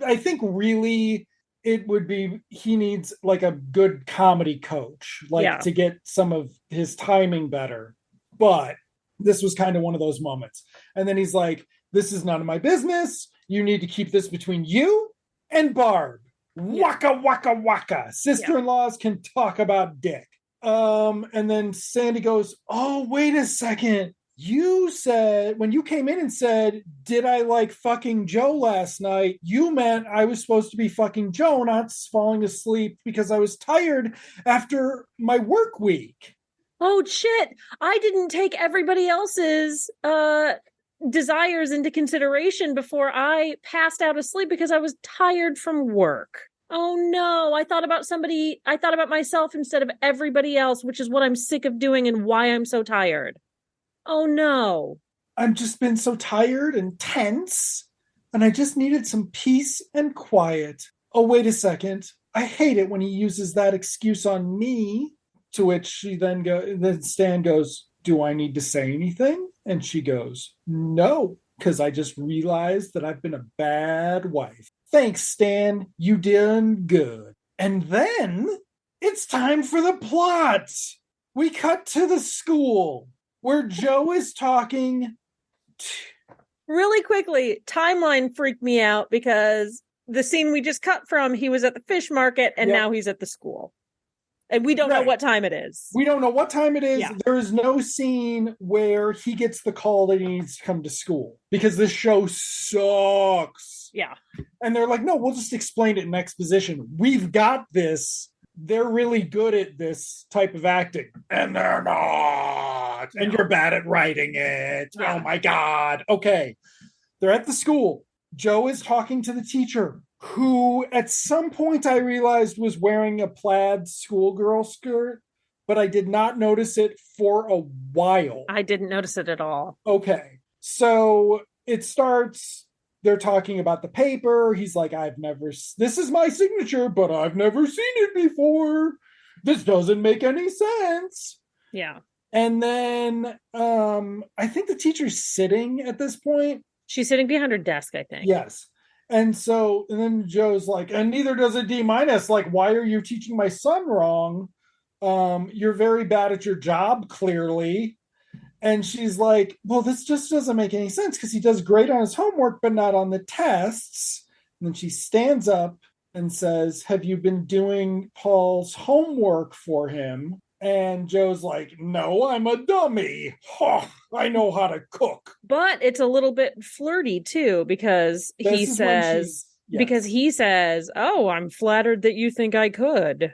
I think really it would be, he needs like a good comedy coach, to get some of his timing better. But this was kind of one of those moments. And then he's like, this is none of my business. You need to keep this between you and Barb. Waka, waka, waka. Sister-in-laws can talk about dick. And then Sandy goes, oh, wait a second. You said, when you came in and said, did I like fucking Joe last night? You meant I was supposed to be fucking Joe, not falling asleep because I was tired after my work week. Oh, shit. I didn't take everybody else's desires into consideration before I passed out asleep because I was tired from work. Oh no, I thought about myself instead of everybody else, which is what I'm sick of doing and why I'm so tired. Oh no. I've just been so tired and tense, and I just needed some peace and quiet. Oh, wait a second. I hate it when he uses that excuse on me, to which then Stan goes, do I need to say anything? And she goes, no, because I just realized that I've been a bad wife. Thanks, Stan. You did good. And then it's time for the plot. We cut to the school where Joe is talking. Really quickly, timeline freaked me out because the scene we just cut from, he was at the fish market and now he's at the school. And we don't know what time it is. We don't know what time it is. Yeah. There is no scene where he gets the call that he needs to come to school because this show sucks. Yeah. And they're like, no, we'll just explain it in exposition. We've got this. They're really good at this type of acting. And they're not. And you're bad at writing it. Yeah. Oh my God. Okay. They're at the school. Joe is talking to the teacher, who at some point I realized was wearing a plaid schoolgirl skirt, but I did not notice it for a while. I didn't notice it at all. Okay. So it starts, they're talking about the paper. He's like, this is my signature, but I've never seen it before. This doesn't make any sense. Yeah. And then I think the teacher's sitting at this point. She's sitting behind her desk, I think. Yes. And then Joe's like, and neither does a D-. Like, why are you teaching my son wrong? You're very bad at your job, clearly. And she's like, well, this just doesn't make any sense because he does great on his homework, but not on the tests. And then she stands up and says, have you been doing Paul's homework for him? And Joe's like, no, I'm a dummy. Oh, I know how to cook. But it's a little bit flirty too, because This is when she's, yes. he says, oh, I'm flattered that you think I could.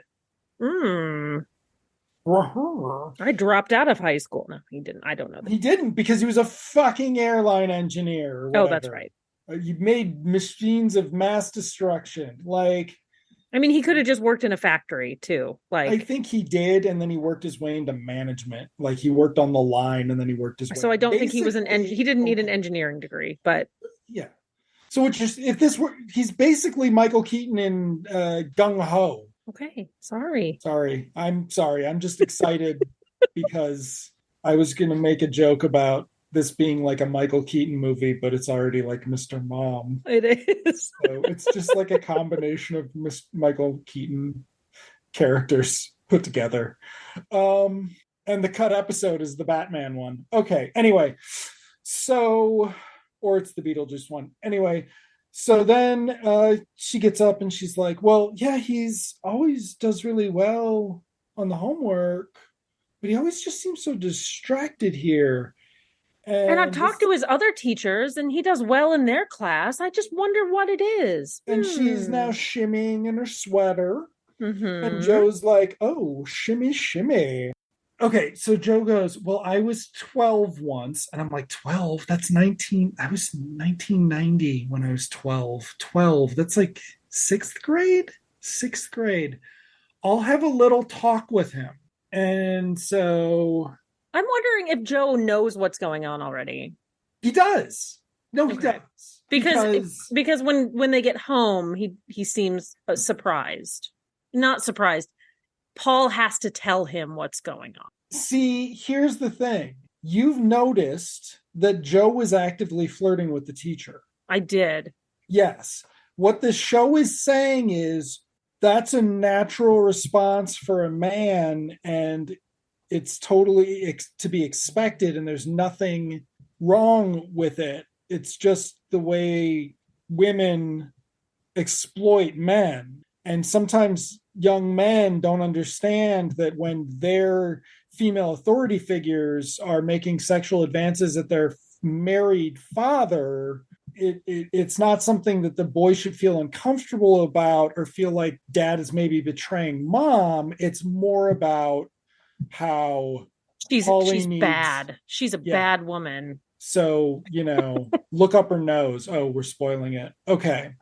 I dropped out of high school. No, he didn't. I don't know that. He didn't, because he was a fucking airline engineer or whatever. Oh, that's right. You made machines of mass destruction. Like, I mean, he could have just worked in a factory too. Like, I think he did, and then he worked his way into management. Like, he worked on the line, and then he worked his way. So I don't think he was he didn't need an engineering degree, but yeah. So it's just, if this were, he's basically Michael Keaton in Gung Ho. Okay, sorry. I'm sorry. I'm just excited because I was going to make a joke about this being like a Michael Keaton movie, but it's already like Mr. Mom. It is. So it's just like a combination of Michael Keaton characters put together. And the cut episode is the Batman one. Okay. Anyway, so, or it's the Beetlejuice one. Anyway, so then she gets up and she's like, well, yeah, he's always does really well on the homework, but he always just seems so distracted here. And I've talked to his other teachers and he does well in their class. I just wonder what it is. And she's now shimmying in her sweater. Mm-hmm. And Joe's like, oh, shimmy, shimmy. Okay, so Joe goes, well, I was 12 once. And I'm like, 12? That's 19. I was 1990 when I was 12. 12, that's like sixth grade? Sixth grade. I'll have a little talk with him. And so I'm wondering if Joe knows what's going on already. He does. No, he does. Because when they get home, he seems surprised. Not surprised. Paul has to tell him what's going on. See, here's the thing. You've noticed that Joe was actively flirting with the teacher. I did. Yes. What the show is saying is that's a natural response for a man, and it's totally to be expected, and there's nothing wrong with it. It's just the way women exploit men. And sometimes young men don't understand that when their female authority figures are making sexual advances at their married father, it's not something that the boy should feel uncomfortable about or feel like dad is maybe betraying mom. It's more about how she's bad. She's a bad woman. So, look up her nose. Oh, we're spoiling it. Okay.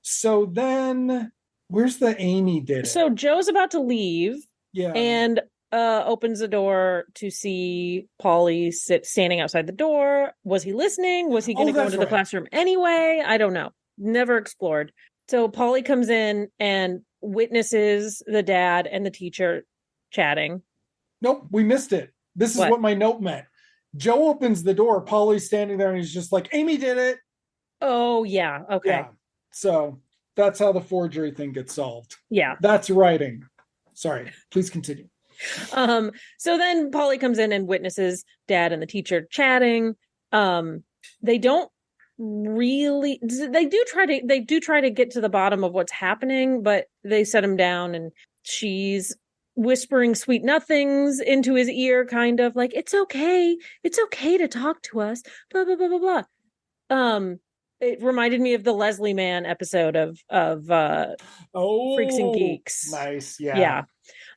So then where's the Amy did it? So Joe's about to leave. Yeah. And opens the door to see Paulie standing outside the door. Was he listening? Was he going to go into the classroom anyway? I don't know. Never explored. So Paulie comes in and witnesses the dad and the teacher chatting. Nope, we missed it. This is what my note meant. Joe opens the door. Paulie's standing there and he's just like, Amy did it. Oh, yeah. Okay. Yeah. So that's how the forgery thing gets solved. Yeah. That's writing. Sorry, please continue. So then Paulie comes in and witnesses dad and the teacher chatting. They don't really, they do try to get to the bottom of what's happening, but they set him down and she's whispering sweet nothings into his ear, kind of like, it's okay to talk to us, blah, blah, blah, blah, blah. It reminded me of the Leslie Mann episode of Freaks and Geeks. Nice. Yeah.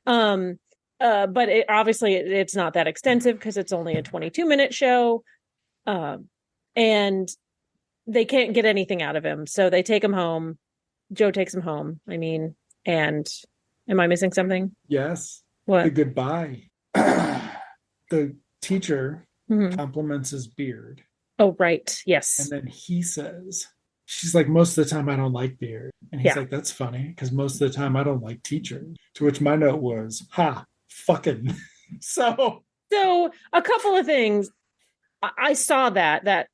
But obviously it's not that extensive because it's only a 22-minute show. And they can't get anything out of him. So they take him home. Joe takes him home. And am I missing something? Yes. What? The goodbye. The teacher compliments his beard. Oh, right. Yes. And then he says, she's like, most of the time I don't like beard. And he's like, that's funny because most of the time I don't like teachers. To which my note was, ha, fucking. So a couple of things. I saw that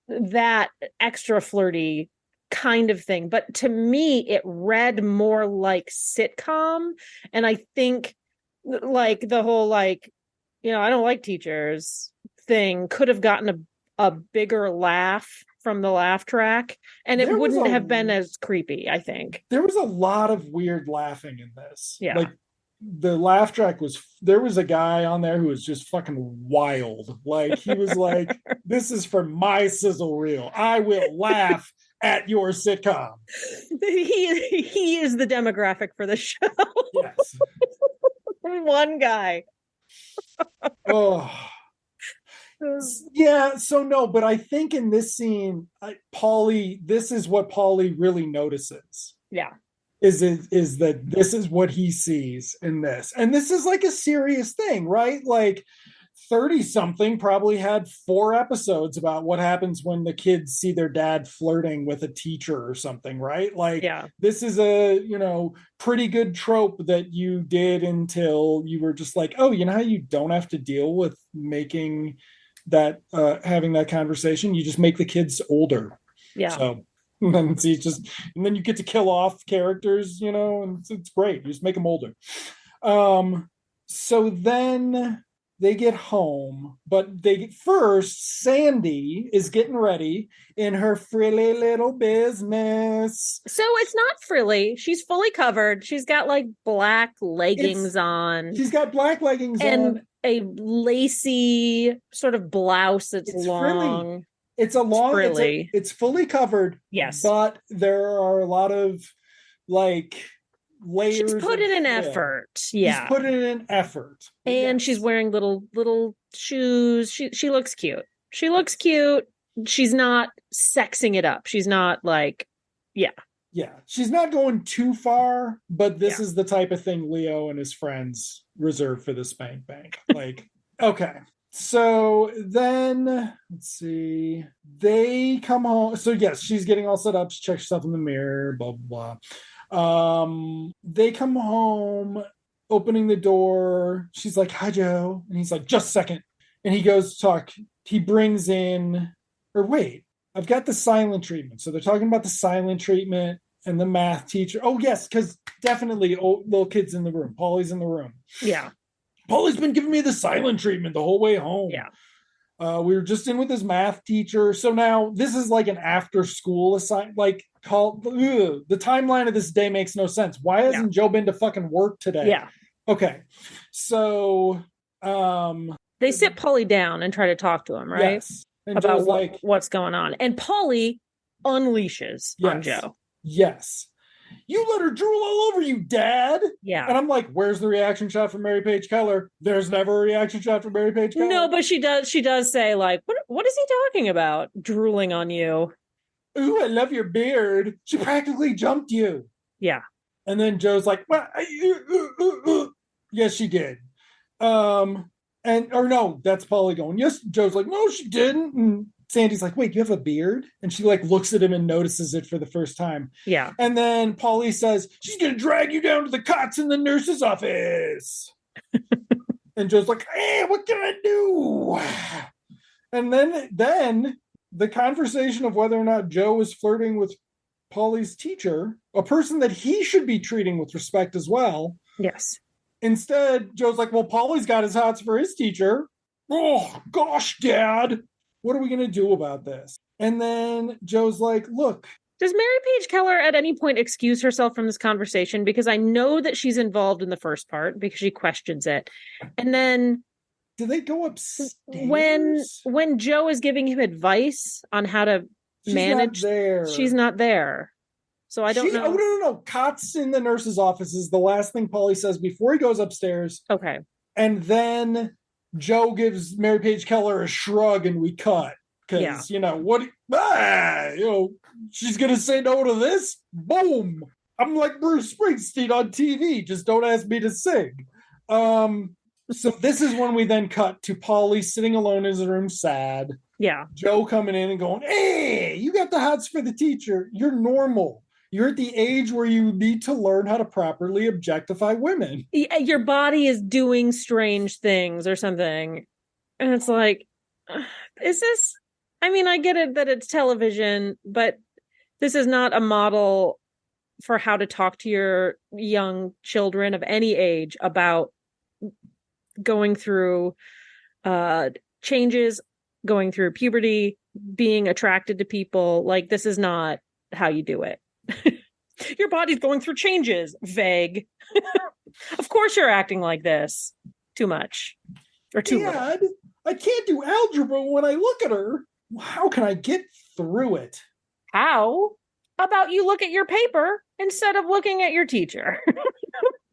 extra flirty kind of thing, but to me it read more like sitcom. And I think like the whole I don't like teachers, thing could have gotten a bigger laugh from the laugh track, and it wouldn't have been as creepy, I think. There was a lot of weird laughing in this. Yeah. Like, the laugh track there was a guy on there who was just fucking wild. Like, he was like, this is for my sizzle reel. I will laugh at your sitcom. He is the demographic for the show. Yes. One guy. Oh. Yeah, so no, but I think in this scene, this is what Paulie really notices. Yeah. Is that this is what he sees in this. And this is like a serious thing, right? Like, 30 something probably had 4 episodes about what happens when the kids see their dad flirting with a teacher or something, right? Like, yeah. This is a, pretty good trope that you did until you were just like, oh, you know how you don't have to deal with making that, having that conversation? You just make the kids older. Yeah. So, and then you get to kill off characters, and it's great. You just make them older. So then they get home, but first Sandy is getting ready in her frilly little business. So it's not frilly. She's fully covered. She's got like black leggings on. She's got black leggings and on. A lacy sort of blouse that's long. Frilly. It's a long, frilly. It's fully covered. Yes. But there are a lot of like layers. She's put in an effort. Yeah. She's put in an effort. And she's wearing little shoes. She looks cute. She looks cute. She's not sexing it up. She's not like, yeah. Yeah. She's not going too far, but this is the type of thing Leo and his friends reserve for the spank bank. Like, okay. So then, let's see, they come home. So yes, she's getting all set up. She checks herself in the mirror, blah, blah, blah. They come home, opening the door. She's like, hi, Joe. And he's like, just a second. And he goes to talk. He brings in, I've got the silent treatment. So they're talking about the silent treatment and the math teacher. Oh, yes, because definitely little kids in the room. Paulie's in the room. Yeah. Paulie's been giving me the silent treatment the whole way home. Yeah. We were just in with his math teacher. So now this is like an after school assignment. Like, the timeline of this day makes no sense. Why hasn't Joe been to fucking work today? Yeah. Okay. So they sit Paulie down and try to talk to him, right? Yes. And about what's going on. And Paulie unleashes on Joe. Yes. You let her drool all over you, Dad. Yeah. And I'm like, where's the reaction shot from Mary Page Keller? There's never a reaction shot from Mary Page Keller. No, but she does say, like, what is he talking about? Drooling on you. Ooh, I love your beard. She practically jumped you. Yeah. And then Joe's like, well, yes, she did. Or no, that's Paulie going, yes. Joe's like, no, she didn't. And Sandy's like, wait, you have a beard? And she like looks at him and notices it for the first time. Yeah. And then Paulie says, she's going to drag you down to the cots in the nurse's office. And Joe's like, hey, what can I do? And then the conversation of whether or not Joe is flirting with Paulie's teacher, a person that he should be treating with respect as well. Yes. Instead, Joe's like, well, Paulie's got his hots for his teacher. Oh, gosh, Dad. What are we going to do about this? And then Joe's like, look. Does Mary Page Keller at any point excuse herself from this conversation? Because I know that she's involved in the first part because she questions it. And then do they go upstairs? When Joe is giving him advice on how to manage, she's not there. So I don't know. Oh, no. Cots in the nurse's office is the last thing Paulie says before he goes upstairs. Okay. And then Joe gives Mary Page Keller a shrug and we cut. Because, she's going to say no to this? Boom. I'm like Bruce Springsteen on TV. Just don't ask me to sing. So this is when we then cut to Paulie sitting alone in his room, sad. Yeah. Joe coming in and going, hey, you got the hots for the teacher. You're normal. You're at the age where you need to learn how to properly objectify women. Your body is doing strange things or something. And it's like, is this... I mean, I get it that it's television, but this is not a model for how to talk to your young children of any age about going through changes, going through puberty, being attracted to people. Like, this is not how you do it. Your body's going through changes. Vague. Of course you're acting like this. Too much. Or too Dad, little. I can't do algebra when I look at her. How can I get through it? How about you look at your paper instead of looking at your teacher?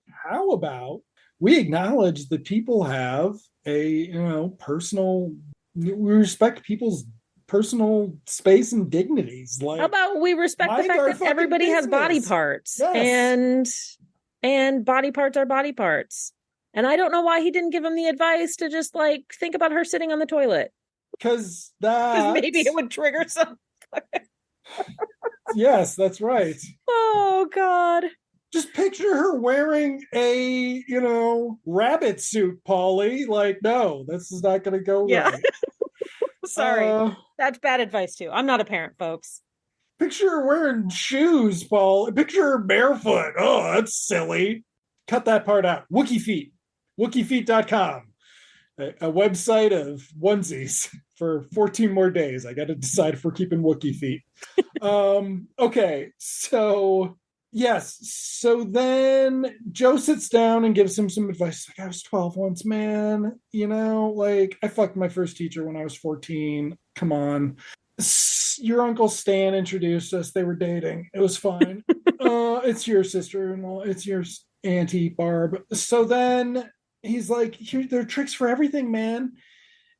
How about we acknowledge that people have a, personal, we respect people's personal space and dignities. Like, How about we respect the fact that everybody has body parts? Yes. And body parts are body parts. And I don't know why he didn't give him the advice to just like think about her sitting on the toilet. Because maybe it would trigger something. Yes, that's right. Oh God. Just picture her wearing a, rabbit suit, Polly. Like, no, this is not going to go right. Sorry. That's bad advice too. I'm not a parent, folks. Picture her wearing shoes, Paul. Picture her barefoot. Oh, that's silly. Cut that part out. Wookie Feet. WookieFeet.com. A website of onesies for 14 more days. I got to decide if we're keeping Wookie Feet. Okay, so yes. So then Joe sits down and gives him some advice. Like, I was 12 once, man. Like, I fucked my first teacher when I was 14. Come on. Your Uncle Stan introduced us. They were dating. It was fine. It's your sister-in-law. It's your auntie, Barb. So then he's like, here, there are tricks for everything, man.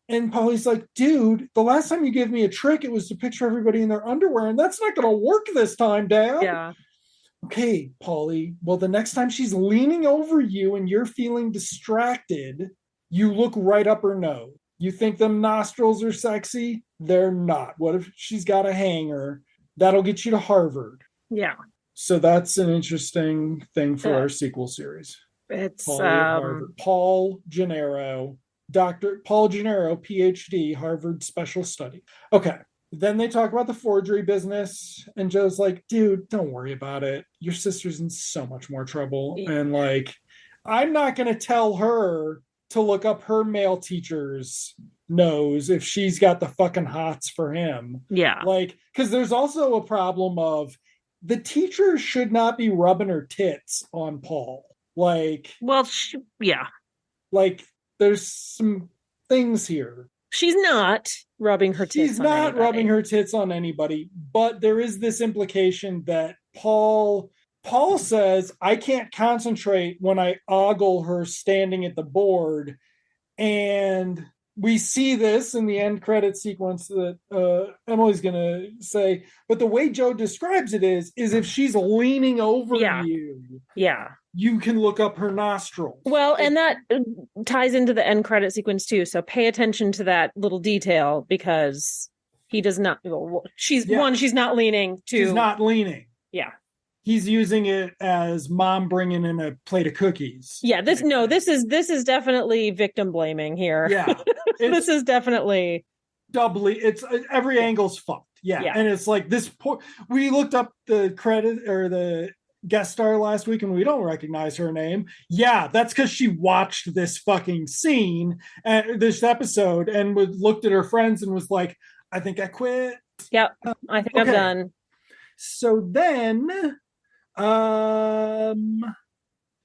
And Polly's like, dude, the last time you gave me a trick, it was to picture everybody in their underwear, and that's not going to work this time, Dad. Yeah. Okay, Polly. Well, the next time she's leaning over you and you're feeling distracted, you look right up her nose. You think them nostrils are sexy? They're not. What if she's got a hanger? That'll get you to Harvard. Yeah. So that's an interesting thing for our sequel series. It's Paul Gennaro, Dr. Paul Gennaro, PhD, Harvard Special Study. Okay. Then they talk about the forgery business, and Joe's like, dude, don't worry about it. Your sister's in so much more trouble. Yeah. And like, I'm not going to tell her to look up her male teacher's nose if she's got the fucking hots for him. Yeah. Like, because there's also a problem of the teacher should not be rubbing her tits on Paul. Like, well, yeah. Like, there's some things here. She's not rubbing her tits She's not rubbing her tits on anybody, but there is this implication that Paul says, I can't concentrate when I ogle her standing at the board. And we see this in the end credit sequence that Emily's going to say. But the way Joe describes it is if she's leaning over you. Yeah. You can look up her nostrils. Well, and that ties into the end credit sequence too. So pay attention to that little detail because he does not. She's not leaning to. She's not leaning. Yeah. He's using it as mom bringing in a plate of cookies. Yeah. This is definitely victim blaming here. Yeah. This is definitely doubly. It's every angle's fucked. Yeah. And it's like this. We looked up the credit or the guest star last week and we don't recognize her name. Yeah, that's because she watched this fucking scene and this episode and looked at her friends and was like, I think I quit. Yep, I think I'm done. So then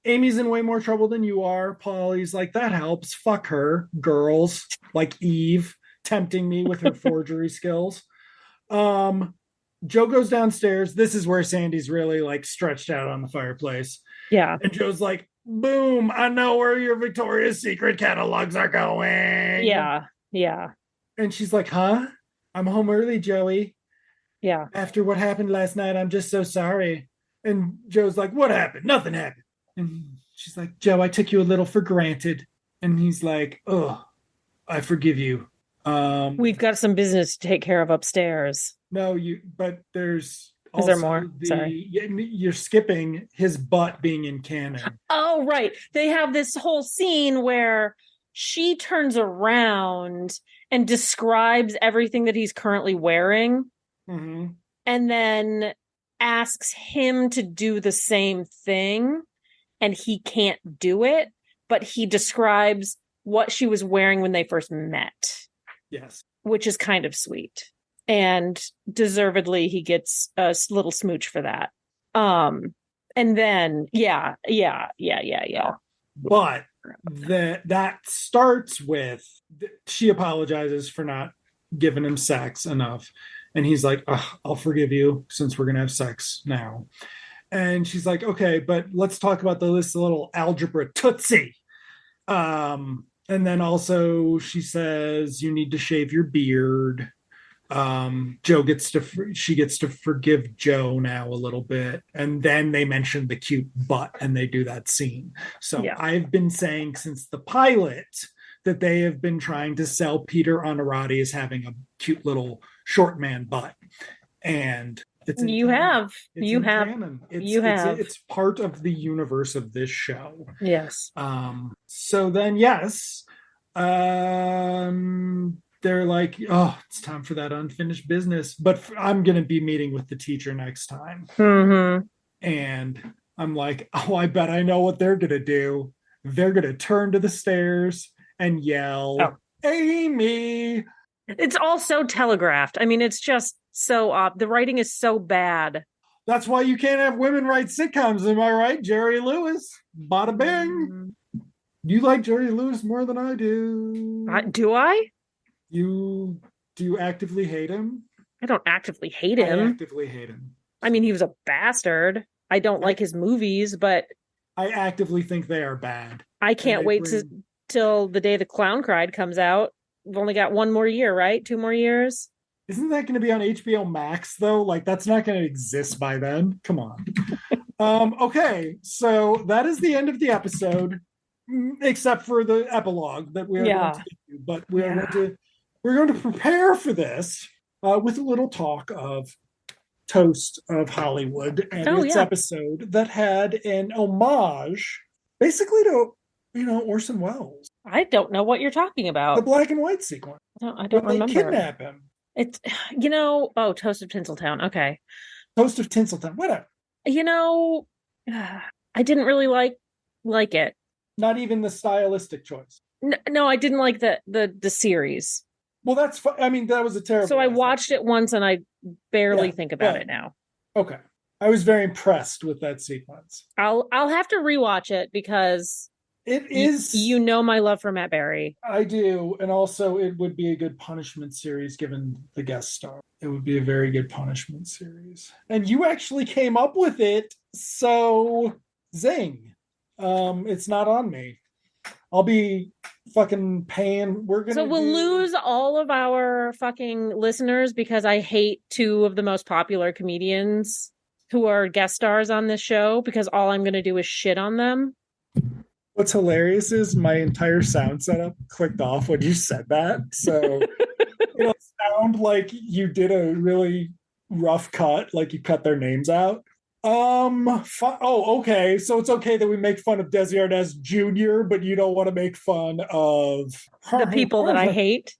Amy's in way more trouble than you are. Polly's like, that helps. Fuck her. Girls like Eve tempting me with her forgery skills. Joe goes downstairs. This is where Sandy's really like stretched out on the fireplace. Yeah. And Joe's like, boom, I know where your Victoria's Secret catalogs are going. Yeah. Yeah. And she's like, huh? I'm home early, Joey. Yeah. After what happened last night, I'm just so sorry. And Joe's like, what happened? Nothing happened. And she's like, Joe, I took you a little for granted. And he's like, oh, I forgive you. We've got some business to take care of upstairs. No, but there's also, is there more? Sorry. You're skipping his butt being in canon. Oh, right. They have this whole scene where she turns around and describes everything that he's currently wearing. Mm-hmm. And then asks him to do the same thing. And he can't do it. But he describes what she was wearing when they first met. Yes. which is kind of sweet. And deservedly, he gets a little smooch for that. And then, yeah. But that starts with she apologizes for not giving him sex enough. And he's like, I'll forgive you since we're going to have sex now. And she's like, okay, but let's talk about this little algebra tootsie. And then also she says, you need to shave your beard. She gets to forgive Joe now a little bit, and then they mention the cute butt and they do that scene. So yeah. I've been saying since the pilot that they have been trying to sell Peter Honorati as having a cute little short man butt, and it's it's part of the universe of this show. Yes. So then yes, they're like, oh, it's time for that unfinished business. But I'm going to be meeting with the teacher next time. Mm-hmm. And I'm like, oh, I bet I know what they're going to do. They're going to turn to the stairs and yell, Amy. It's all so telegraphed. I mean, it's just so the writing is so bad. That's why you can't have women write sitcoms. Am I right? Jerry Lewis. Bada bing. You like Jerry Lewis more than I do. Do I? Do you actively hate him? I don't actively hate him. I actively hate him. I mean, he was a bastard. I don't like his movies, but I actively think they are bad. I can't wait till The Day the Clown Cried comes out. We've only got 1 more year, right? 2 more years. Isn't that going to be on HBO Max though? Like that's not going to exist by then. Come on. Okay, so that is the end of the episode, except for the epilogue that we are going to do. But we're going to prepare for this with a little talk of Toast of Hollywood and its episode that had an homage basically to, Orson Welles. I don't know what you're talking about. The black and white sequence. I don't remember. They kidnap him. It's, Toast of Tinseltown. Okay. Toast of Tinseltown. Whatever. I didn't really like it. Not even the stylistic choice. No, I didn't like the series. Well, that's I mean, that was a terrible. So I watched it once and I barely think about it now. Okay. I was very impressed with that sequence. I'll have to rewatch it because it is my love for Matt Berry. I do, and also it would be a good punishment series given the guest star. It would be a very good punishment series. And you actually came up with it, so zing. It's not on me. I'll be fucking paying. We'll lose all of our fucking listeners because I hate 2 of the most popular comedians who are guest stars on this show because all I'm going to do is shit on them. What's hilarious is my entire sound setup clicked off when you said that. So it'll sound like you did a really rough cut, like you cut their names out. Okay. So it's okay that we make fun of Desi Arnaz Jr., but you don't want to make fun of the people that I hate,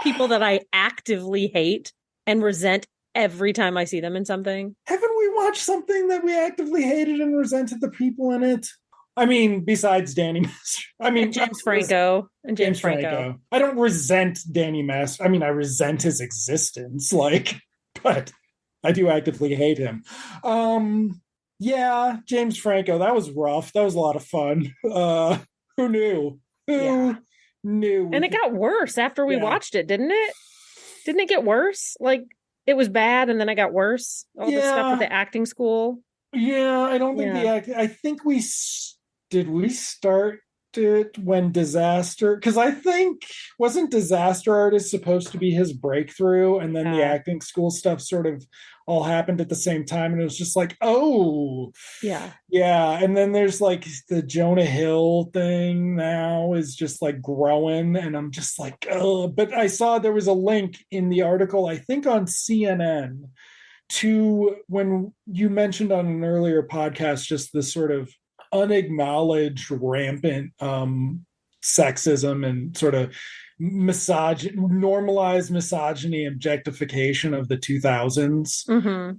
people that I actively hate and resent every time I see them in something. Haven't we watched something that we actively hated and resented the people in it? I mean, besides Danny Master. I mean, James Franco and James Franco. I don't resent Danny Master. I mean, I resent his existence, but I do actively hate him. James Franco, that was rough. That was a lot of fun. Who knew? Who knew? And it got worse after we watched it, didn't it? Didn't it get worse? Like, it was bad and then it got worse? All the stuff with the acting school? Yeah, I don't think the acting... I think did we start it when Disaster... Because I think, wasn't Disaster Artist supposed to be his breakthrough? And then the acting school stuff sort of all happened at the same time. And it was just like, oh. Yeah. Yeah. And then there's like the Jonah Hill thing now is just like growing. And I'm just like, oh. But I saw there was a link in the article, I think on CNN, to when you mentioned on an earlier podcast, just this sort of unacknowledged rampant sexism and sort of normalized misogyny objectification of the 2000s. Mm-hmm.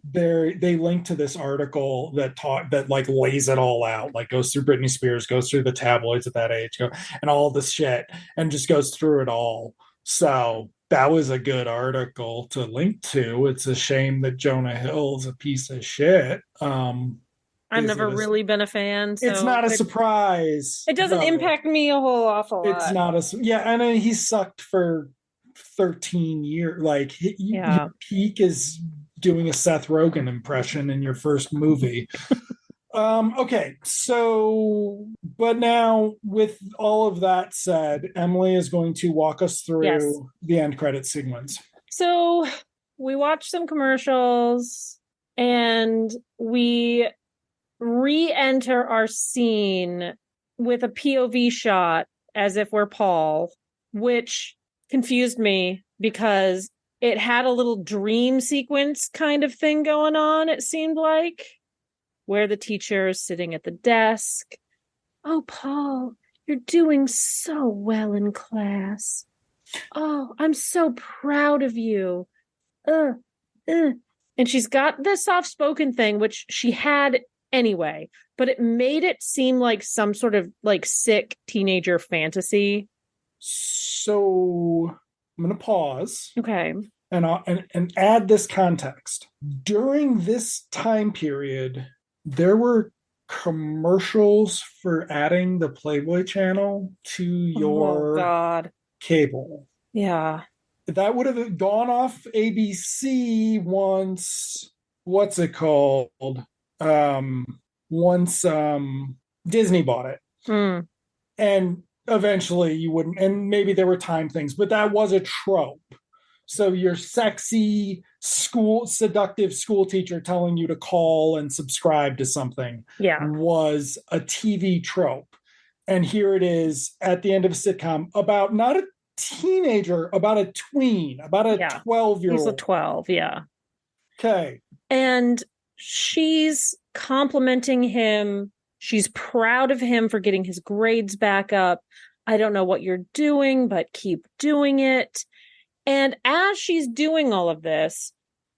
They link to this article that like lays it all out, like goes through Britney Spears, goes through the tabloids at that age, and all this shit, and just goes through it all. So that was a good article to link to. It's a shame that Jonah Hill's a piece of shit. I've Is never it a, really been a fan, it's so not a surprise it doesn't though. impact me a whole awful It's lot. not a, yeah, and he sucked for 13 years. Like your Yeah. peak is doing a Seth Rogen impression in your first movie. Okay, so but now with all of that said, Emily is going to walk us Yes. through the end credit sequence. So we watched some commercials and we re-enter our scene with a POV shot as if we're Paul, which confused me because it had a little dream sequence kind of thing going on, it seemed like, where the teacher is sitting at the desk. Oh, Paul, you're doing so well in class. Oh, I'm so proud of you. Uh, uh. And she's got the soft spoken thing, which she had anyway, but it made it seem like some sort of like sick teenager fantasy. So I'm going to pause Okay. and add this context. During this time period, there were commercials for adding the Playboy channel to Oh, your God. cable. Yeah. That would have gone off ABC once, what's it called? Um, once Disney bought it. Mm. And eventually you wouldn't, and maybe there were time things, but that was a trope. So your sexy seductive school teacher telling you to call and subscribe to something Yeah. was a TV trope. And here it is at the end of a sitcom about not a teenager, about a tween, about a Yeah. 12-year He's a old. 12. Yeah. Okay. And she's complimenting him. She's proud of him for getting his grades back up. I don't know what you're doing, but keep doing it. And as she's doing all of this,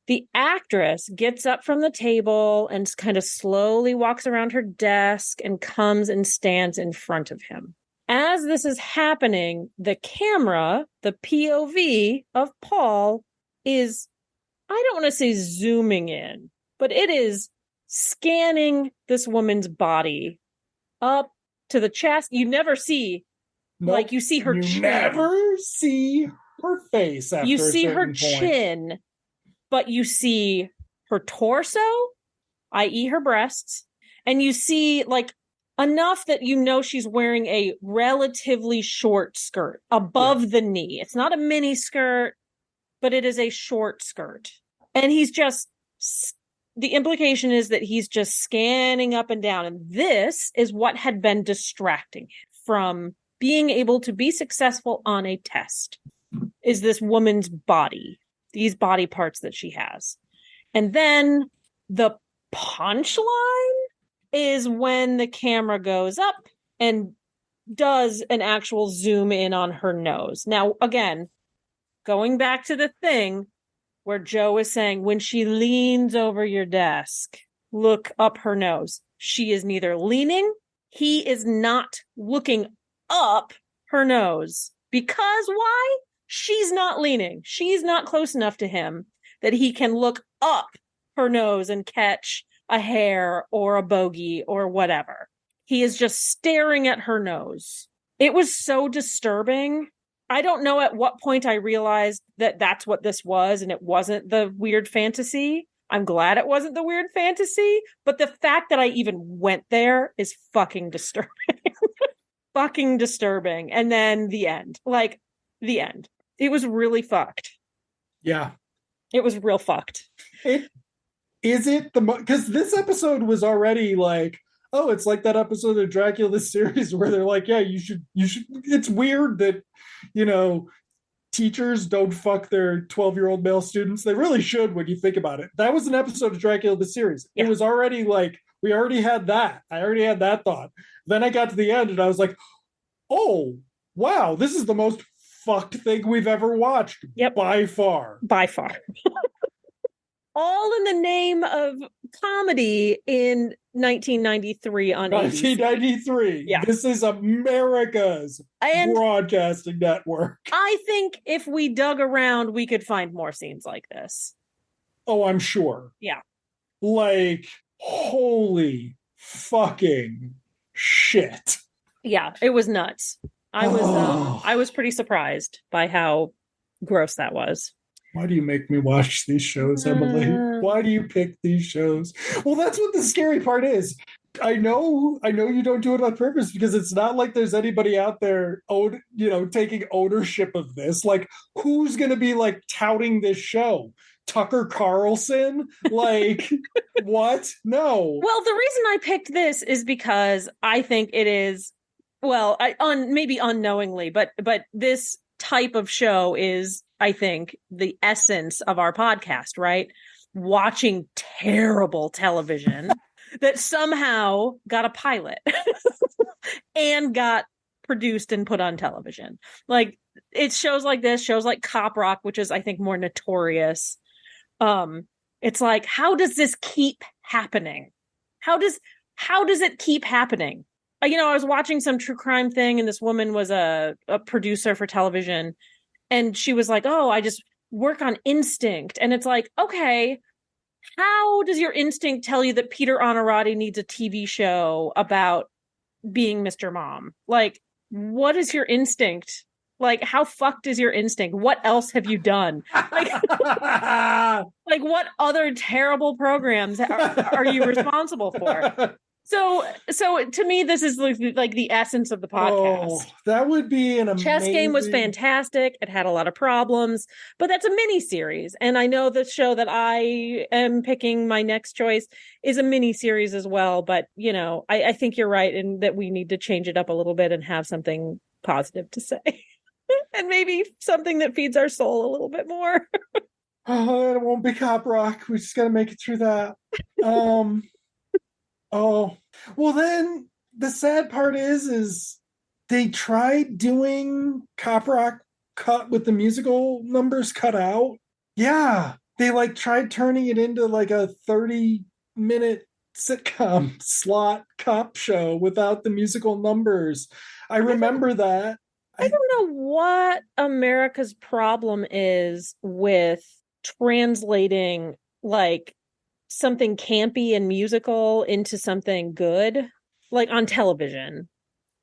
the actress gets up from the table and kind of slowly walks around her desk and comes and stands in front of him. As this is happening, the camera, the POV of Paul, is, I don't want to say zooming in, but it is scanning this woman's body up to the chest. You never see, Nope. like, you see her You chin. never see her face You after a see her certain point. chin, but you see her torso, i.e., her breasts, and you see like enough that you know she's wearing a relatively short skirt above the knee. It's not a mini skirt, but it is a short skirt. And he's just, the implication is that he's just scanning up and down. And this is what had been distracting him from being able to be successful on a test, is this woman's body, these body parts that she has. And then the punchline is when the camera goes up and does an actual zoom in on her nose. Now, again, going back to the thing where Joe is saying, when she leans over your desk, look up her nose. She is neither leaning, he is not looking up her nose. Because why? She's not leaning. She's not close enough to him that he can look up her nose and catch a hair or a bogey or whatever. He is just staring at her nose. It was so disturbing. I don't know at what point I realized that that's what this was and it wasn't the weird fantasy. I'm glad it wasn't the weird fantasy, but the fact that I even went there is fucking disturbing. Fucking disturbing. And then the end. Like, the end. It was really fucked. Yeah. It was real fucked. Is it the because this episode was already like, oh, it's like that episode of Dracula the series where they're like, yeah, you should. It's weird that, you know, teachers don't fuck their 12-year-old male students. They really should when you think about it. That was an episode of Dracula the series. Yeah. It was already like, we already had that. I already had that thought. Then I got to the end and I was like, oh, wow, this is the most fucked thing we've ever watched. Yep. By far. By far. all in the name of comedy in 1993 on ABC. 1993. Yeah. This is America's And broadcasting network. I think if we dug around, we could find more scenes like this. Oh, I'm sure. Yeah. Like, holy fucking shit. Yeah, it was nuts. I was pretty surprised by how gross that was. Why do you make me watch these shows, Emily? Why do you pick these shows? Well, that's what the scary part is. I know you don't do it on purpose because it's not like there's anybody out there, taking ownership of this. Like, who's going to be like touting this show? Tucker Carlson? Like, what? No. Well, the reason I picked this is because I think it is, well, maybe unknowingly, but this type of show is, I think, the essence of our podcast, right? Watching terrible television that somehow got a pilot and got produced and put on television. Like, it's shows like this, shows like Cop Rock, which is, I think, more notorious. It's like, how does this keep happening? How does it keep happening? I was watching some true crime thing, and this woman was a producer for television, and she was like, "Oh, I just work on instinct." And it's like, okay, how does your instinct tell you that Peter Onorati needs a TV show about being Mr. Mom? Like, what is your instinct? Like, how fucked is your instinct? What else have you done? Like, like what other terrible programs are you responsible for? So to me, this is like the essence of the podcast. Oh, that would be an amazing... Chess Game was fantastic. It had a lot of problems, but that's a mini series. And I know the show that I am picking, my next choice, is a mini series as well. But, I think you're right in that we need to change it up a little bit and have something positive to say. And maybe something that feeds our soul a little bit more. Oh, it won't be Cop Rock. We just got to make it through that. Oh, well, then the sad part is they tried doing Cop Rock cut with the musical numbers cut out. Yeah, they like tried turning it into like a 30-minute sitcom slot cop show without the musical numbers. I remember that. I don't know what America's problem is with translating like something campy and musical into something good, like on television.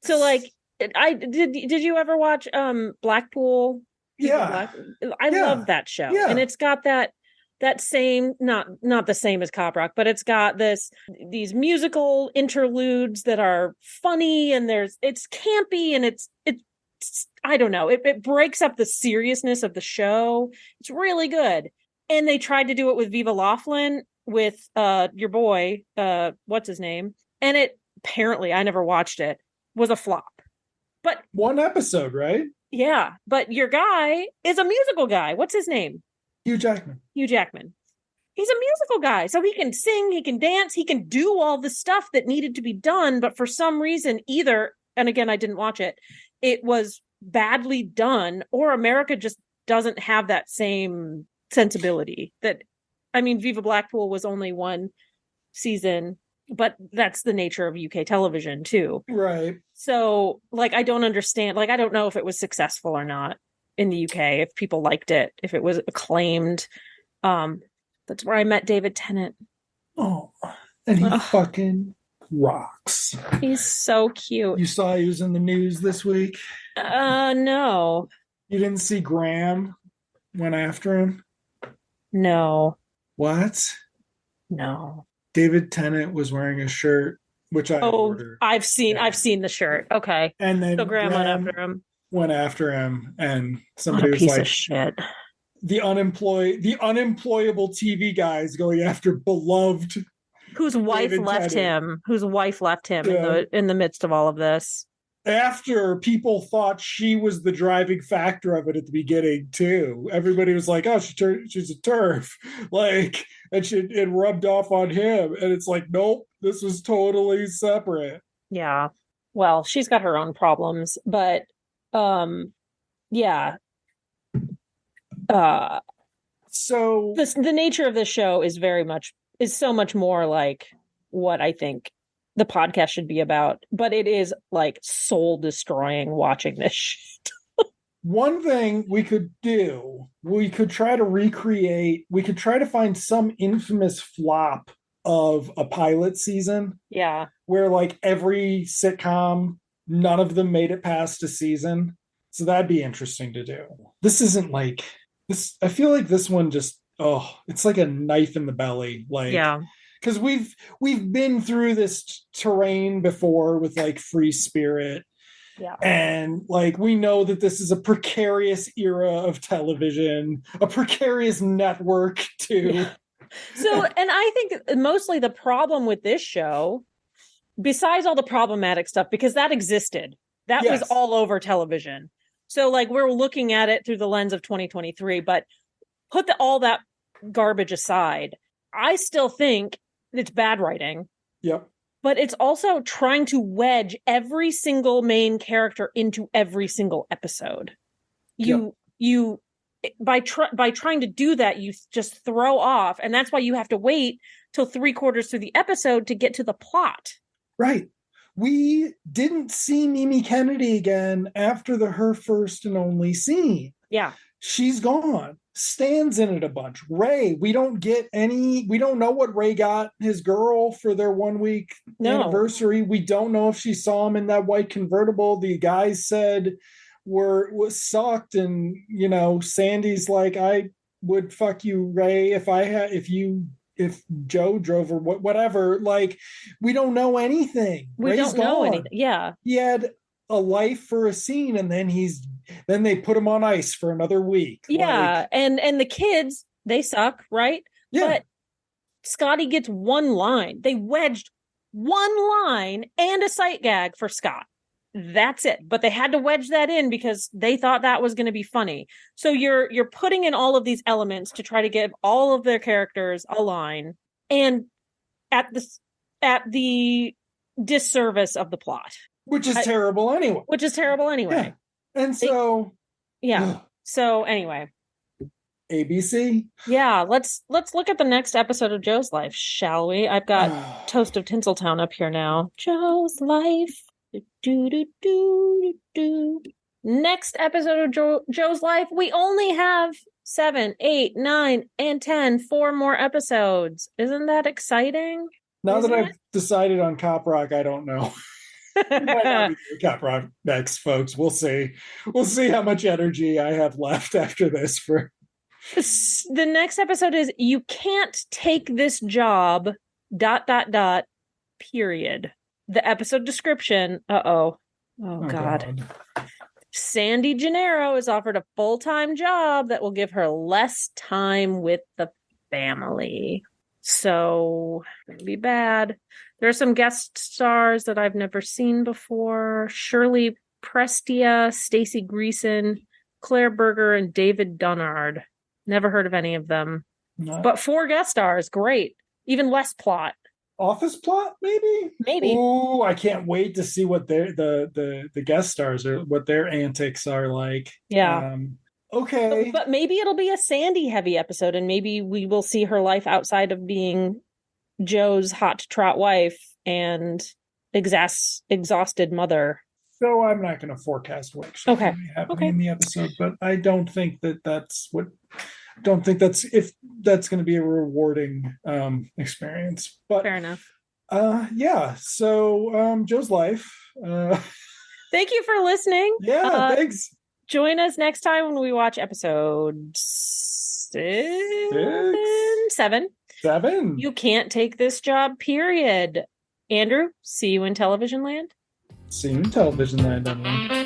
So like, did you ever watch Blackpool? Yeah. I love that show. Yeah. And it's got that same, not the same as Cop Rock, but it's got these musical interludes that are funny, and it's campy, and it's I don't know, it breaks up the seriousness of the show. It's really good. And they tried to do it with Viva Laughlin, with your boy, what's his name? And it apparently, I never watched it, was a flop. But one episode, right? Yeah, but your guy is a musical guy. What's his name? Hugh Jackman. He's a musical guy, so he can sing, he can dance, he can do all the stuff that needed to be done. But for some reason, either, and again, I didn't watch it, it was badly done, or America just doesn't have that same sensibility. Viva Blackpool was only one season, but that's the nature of UK television too. Right. So like, I don't understand. Like, I don't know if it was successful or not in the UK, if people liked it, if it was acclaimed. That's where I met David Tennant. Oh, and he fucking rocks. He's so cute. You saw he was in the news this week? No. You didn't see Graham went after him? No. What? No. David Tennant was wearing a shirt, which I ordered. I've seen the shirt. Okay. And then so Graham went after him, and somebody was piece like, of shit. The unemployable TV guys going after beloved, whose wife left him in the midst of all of this. After people thought she was the driving factor of it at the beginning too. Everybody was like, oh, she's a turf. Like, and it rubbed off on him. And it's like, nope, this was totally separate. Yeah. Well, she's got her own problems, but yeah. So the nature of this show is so much more like what I think the podcast should be about, but it is like soul destroying watching this shit. one thing we could do, we could try to find some infamous flop of a pilot season. Yeah. Where like every sitcom, none of them made it past a season. So that'd be interesting to do. This isn't like this. I feel like this one just, it's like a knife in the belly. Like, yeah. Because we've been through this terrain before with like Free Spirit. Yeah. And like we know that this is a precarious era of television, a precarious network too. Yeah. So, and I think mostly the problem with this show, besides all the problematic stuff, because that existed, that was all over television. So like we're looking at it through the lens of 2023, but put all that garbage aside, I still think it's bad writing. Yep. But it's also trying to wedge every single main character into every single episode. By trying to do that, you just throw off, and that's why you have to wait till 3/4 through the episode to get to the plot. Right. We didn't see Mimi Kennedy again after her first and only scene. Yeah. She's gone. Stan's in it a bunch. Ray, we don't know what Ray got his girl for their 1 week anniversary. We don't know if she saw him in that white convertible. The guys said was sucked, and Sandy's like, I would fuck you, Ray, if Joe drove or whatever. Like, we don't know anything. We Ray's don't know anything. Yeah. He had a life for a scene, and then they put him on ice for another week. Yeah. Like, and the kids, they suck, right? Yeah. But Scotty gets one line. They wedged one line and a sight gag for Scott. That's it. But they had to wedge that in because they thought that was going to be funny. So you're putting in all of these elements to try to give all of their characters a line, and at the disservice of the plot. Which is terrible anyway. Yeah. And so So anyway. ABC. Yeah, let's look at the next episode of Joe's Life, shall we? I've got Toast of Tinseltown up here now. Joe's Life. Next episode of Joe's Life, we only have 7, 8, 9, and 10. 4 more episodes. Isn't that exciting? Now that I've decided on Cop Rock, I don't know. Cop Rock next, folks. We'll see. We'll see how much energy I have left after this. The next episode is You Can't Take This Job, ... period. The episode description. Oh, God. Sandy Gennaro is offered a full-time job that will give her less time with the family. So, it'll be bad. There are some guest stars that I've never seen before. Shirley Prestia, Stacey Greason, Claire Berger, and David Dunnard. Never heard of any of them. No. But 4 guest stars. Great. Even less plot. Office plot, maybe? Maybe. Oh, I can't wait to see what the guest stars are, what their antics are like. Yeah. Okay. But maybe it'll be a Sandy heavy episode, and maybe we will see her life outside of being Joe's hot to trot wife and exhausted mother. So I'm not going to forecast what she's going to be happening in the episode, but I don't think that's if that's going to be a rewarding experience. But fair enough. Yeah. So Joe's Life. Thank you for listening. Yeah. Thanks. Join us next time when we watch episode 7. You Can't Take This Job, period. Andrew, see you in Television Land. See you in Television Land, Emily.